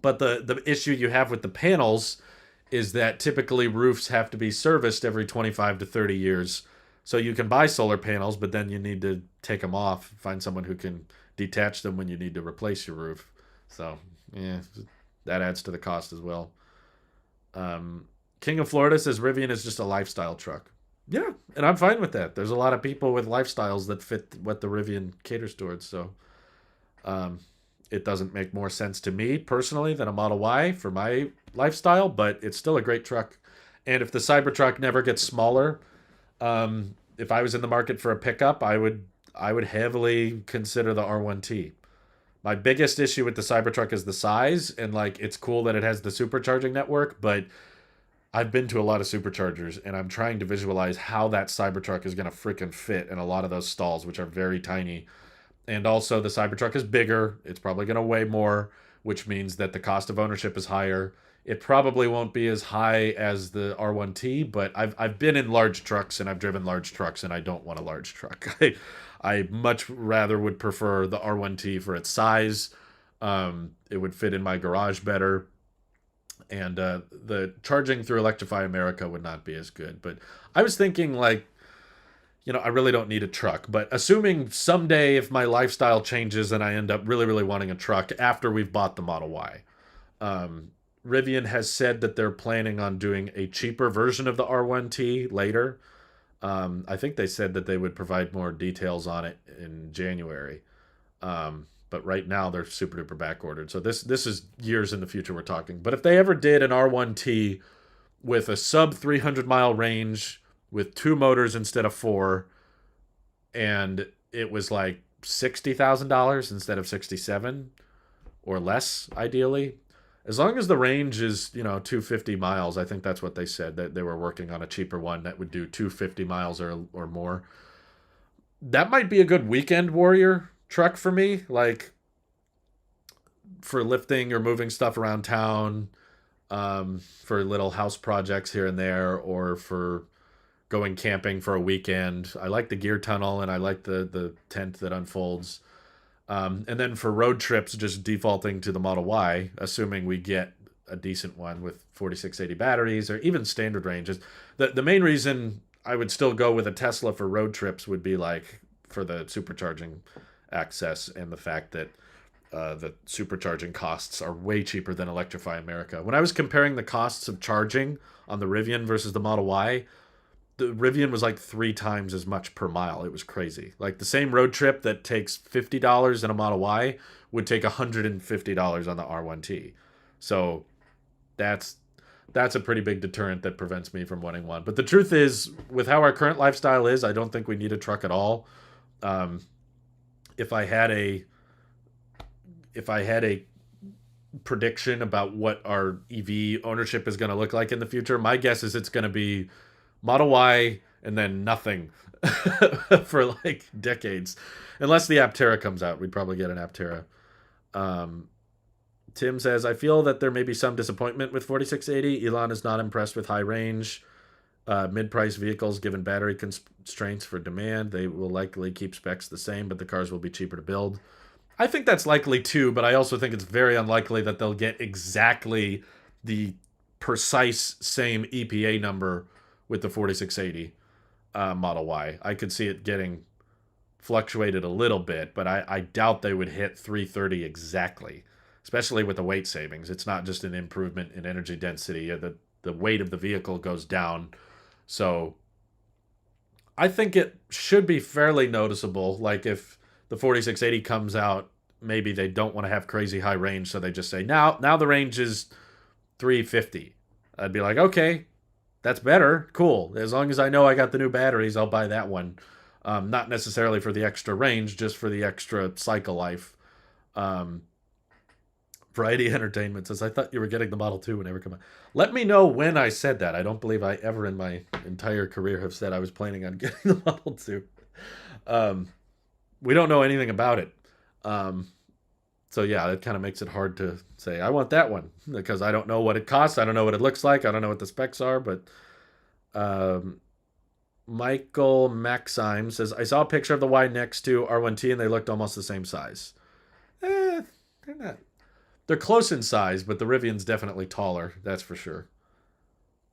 [SPEAKER 1] but the issue you have with the panels is that typically roofs have to be serviced every 25 to 30 years. So you can buy solar panels, but then you need to take them off, find someone who can detach them when you need to replace your roof. So, yeah, that adds to the cost as well. King of Florida says Rivian is just a lifestyle truck. Yeah, and I'm fine with that. There's a lot of people with lifestyles that fit what the Rivian caters towards. So um, it doesn't make more sense to me personally than a Model Y for my lifestyle, but it's still a great truck. And if the Cybertruck never gets smaller, if I was in the market for a pickup, I would heavily consider the R1T. My biggest issue with the Cybertruck is the size, and like it's cool that it has the supercharging network, but I've been to a lot of superchargers, and I'm trying to visualize how that Cybertruck is going to freaking fit in a lot of those stalls, which are very tiny. And also, the Cybertruck is bigger. It's probably going to weigh more, which means that the cost of ownership is higher. It probably won't be as high as the R1T, but I've been in large trucks and I've driven large trucks, and I don't want a large truck. I much rather would prefer the R1T for its size. It would fit in my garage better, and the charging through Electrify America would not be as good. But I was thinking, like, I really don't need a truck. But assuming someday if my lifestyle changes and I end up really, really wanting a truck after we've bought the Model Y, Rivian has said that they're planning on doing a cheaper version of the R1T later. I think they said that they would provide more details on it in January. But right now they're super duper back ordered. So this is years in the future we're talking. But if they ever did an R1T with a sub 300-mile range with two motors instead of four, and it was like $60,000 instead of 67 or less, ideally. As long as the range is, 250 miles, I think that's what they said, that they were working on a cheaper one that would do 250 miles or more. That might be a good weekend warrior truck for me, like for lifting or moving stuff around town, for little house projects here and there, or for going camping for a weekend. I like the gear tunnel and I like the tent that unfolds. And then for road trips, just defaulting to the Model Y, assuming we get a decent one with 4680 batteries or even standard ranges. The main reason I would still go with a Tesla for road trips would be like for the supercharging access and the fact that the supercharging costs are way cheaper than Electrify America. When I was comparing the costs of charging on the Rivian versus the Model Y, the Rivian was like 3 times as much per mile. It was crazy. Like the same road trip that takes $50 in a Model Y would take $150 on the R1T. So that's a pretty big deterrent that prevents me from wanting one. But the truth is, with how our current lifestyle is, I don't think we need a truck at all. If I had a prediction about what our EV ownership is going to look like in the future, my guess is it's going to be Model Y and then nothing for like decades. Unless the Aptera comes out, we'd probably get an Aptera. Tim says, I feel that there may be some disappointment with 4680. Elon is not impressed with high range, mid-price vehicles given battery constraints for demand. They will likely keep specs the same, but the cars will be cheaper to build. I think that's likely too, but I also think it's very unlikely that they'll get exactly the precise same EPA number with the 4680 Model Y. I could see it getting fluctuated a little bit, but I doubt they would hit 330 exactly, especially with the weight savings. It's not just an improvement in energy density. The weight of the vehicle goes down. So I think it should be fairly noticeable. Like if the 4680 comes out, maybe they don't want to have crazy high range, so they just say, now the range is 350. I'd be like, okay, that's better. Cool. As long as I know I got the new batteries, I'll buy that one. Not necessarily for the extra range, just for the extra cycle life. Um, Variety Entertainment says, I thought you were getting the Model 2 whenever come out. Let me know when I said that. I don't believe I ever in my entire career have said I was planning on getting the Model 2. Um, we don't know anything about it. Um, so yeah, it kind of makes it hard to say, I want that one, because I don't know what it costs. I don't know what it looks like. I don't know what the specs are, but um, Michael Maxime says, I saw a picture of the Y next to R1T and they looked almost the same size. They're not. They're close in size, but the Rivian's definitely taller. That's for sure.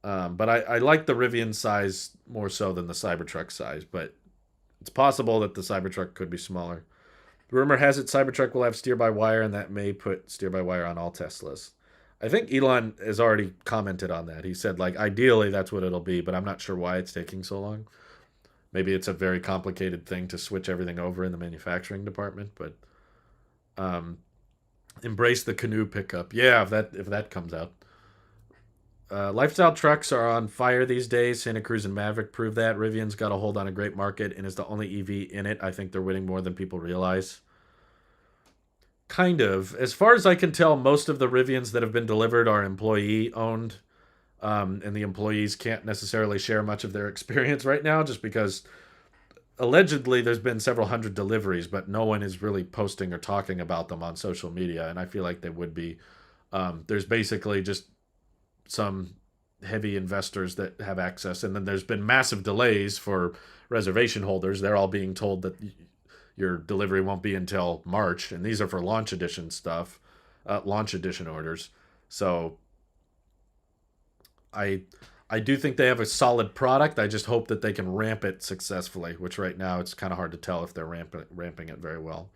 [SPEAKER 1] But I like the Rivian size more so than the Cybertruck size, but it's possible that the Cybertruck could be smaller. Rumor has it Cybertruck will have steer-by-wire, and that may put steer-by-wire on all Teslas. I think Elon has already commented on that. He said, like, ideally that's what it'll be, but I'm not sure why it's taking so long. Maybe it's a very complicated thing to switch everything over in the manufacturing department, but embrace the canoe pickup. Yeah, if that comes out. Lifestyle trucks are on fire these days. Santa Cruz and Maverick prove that. Rivian's got a hold on a great market and is the only EV in it. I think they're winning more than people realize. Kind of. As far as I can tell, most of the Rivians that have been delivered are employee owned. And the employees can't necessarily share much of their experience right now just because allegedly there's been several hundred deliveries, but no one is really posting or talking about them on social media. And I feel like they would be. There's basically just some heavy investors that have access, and then there's been massive delays for reservation holders. They're all being told that your delivery won't be until March, and these are for launch edition stuff, launch edition orders. So I do think they have a solid product. I just hope that they can ramp it successfully, which right now it's kind of hard to tell if they're ramping it very well.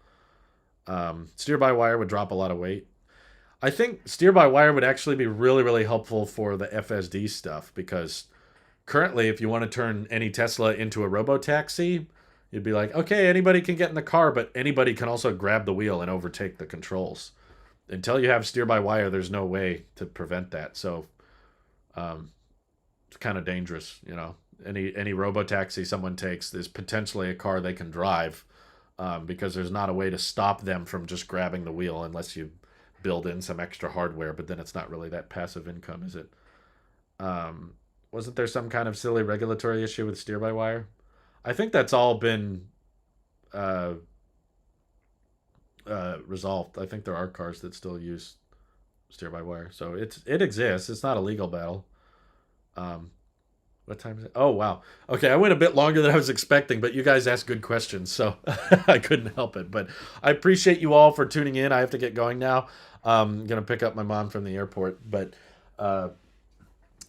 [SPEAKER 1] Steer by wire would drop a lot of weight. I think steer-by-wire would actually be really, really helpful for the FSD stuff, because currently if you want to turn any Tesla into a robo-taxi, you'd be like, okay, anybody can get in the car, but anybody can also grab the wheel and overtake the controls. Until you have steer-by-wire, there's no way to prevent that. So it's kind of dangerous, you know. Any robo-taxi someone takes is potentially a car they can drive, because there's not a way to stop them from just grabbing the wheel unless you build in some extra hardware, but then it's not really that passive income, is it? Wasn't there some kind of silly regulatory issue with steer-by-wire? I think that's all been uh, resolved. I think there are cars that still use steer-by-wire, so it exists. It's not a legal battle. Um, what time is it? Oh, wow. Okay, I went a bit longer than I was expecting, but you guys asked good questions, so I couldn't help it. But I appreciate you all for tuning in. I have to get going now. I'm going to pick up my mom from the airport. But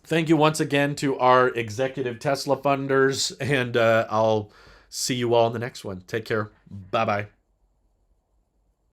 [SPEAKER 1] thank you once again to our executive Tesla funders, and I'll see you all in the next one. Take care. Bye-bye.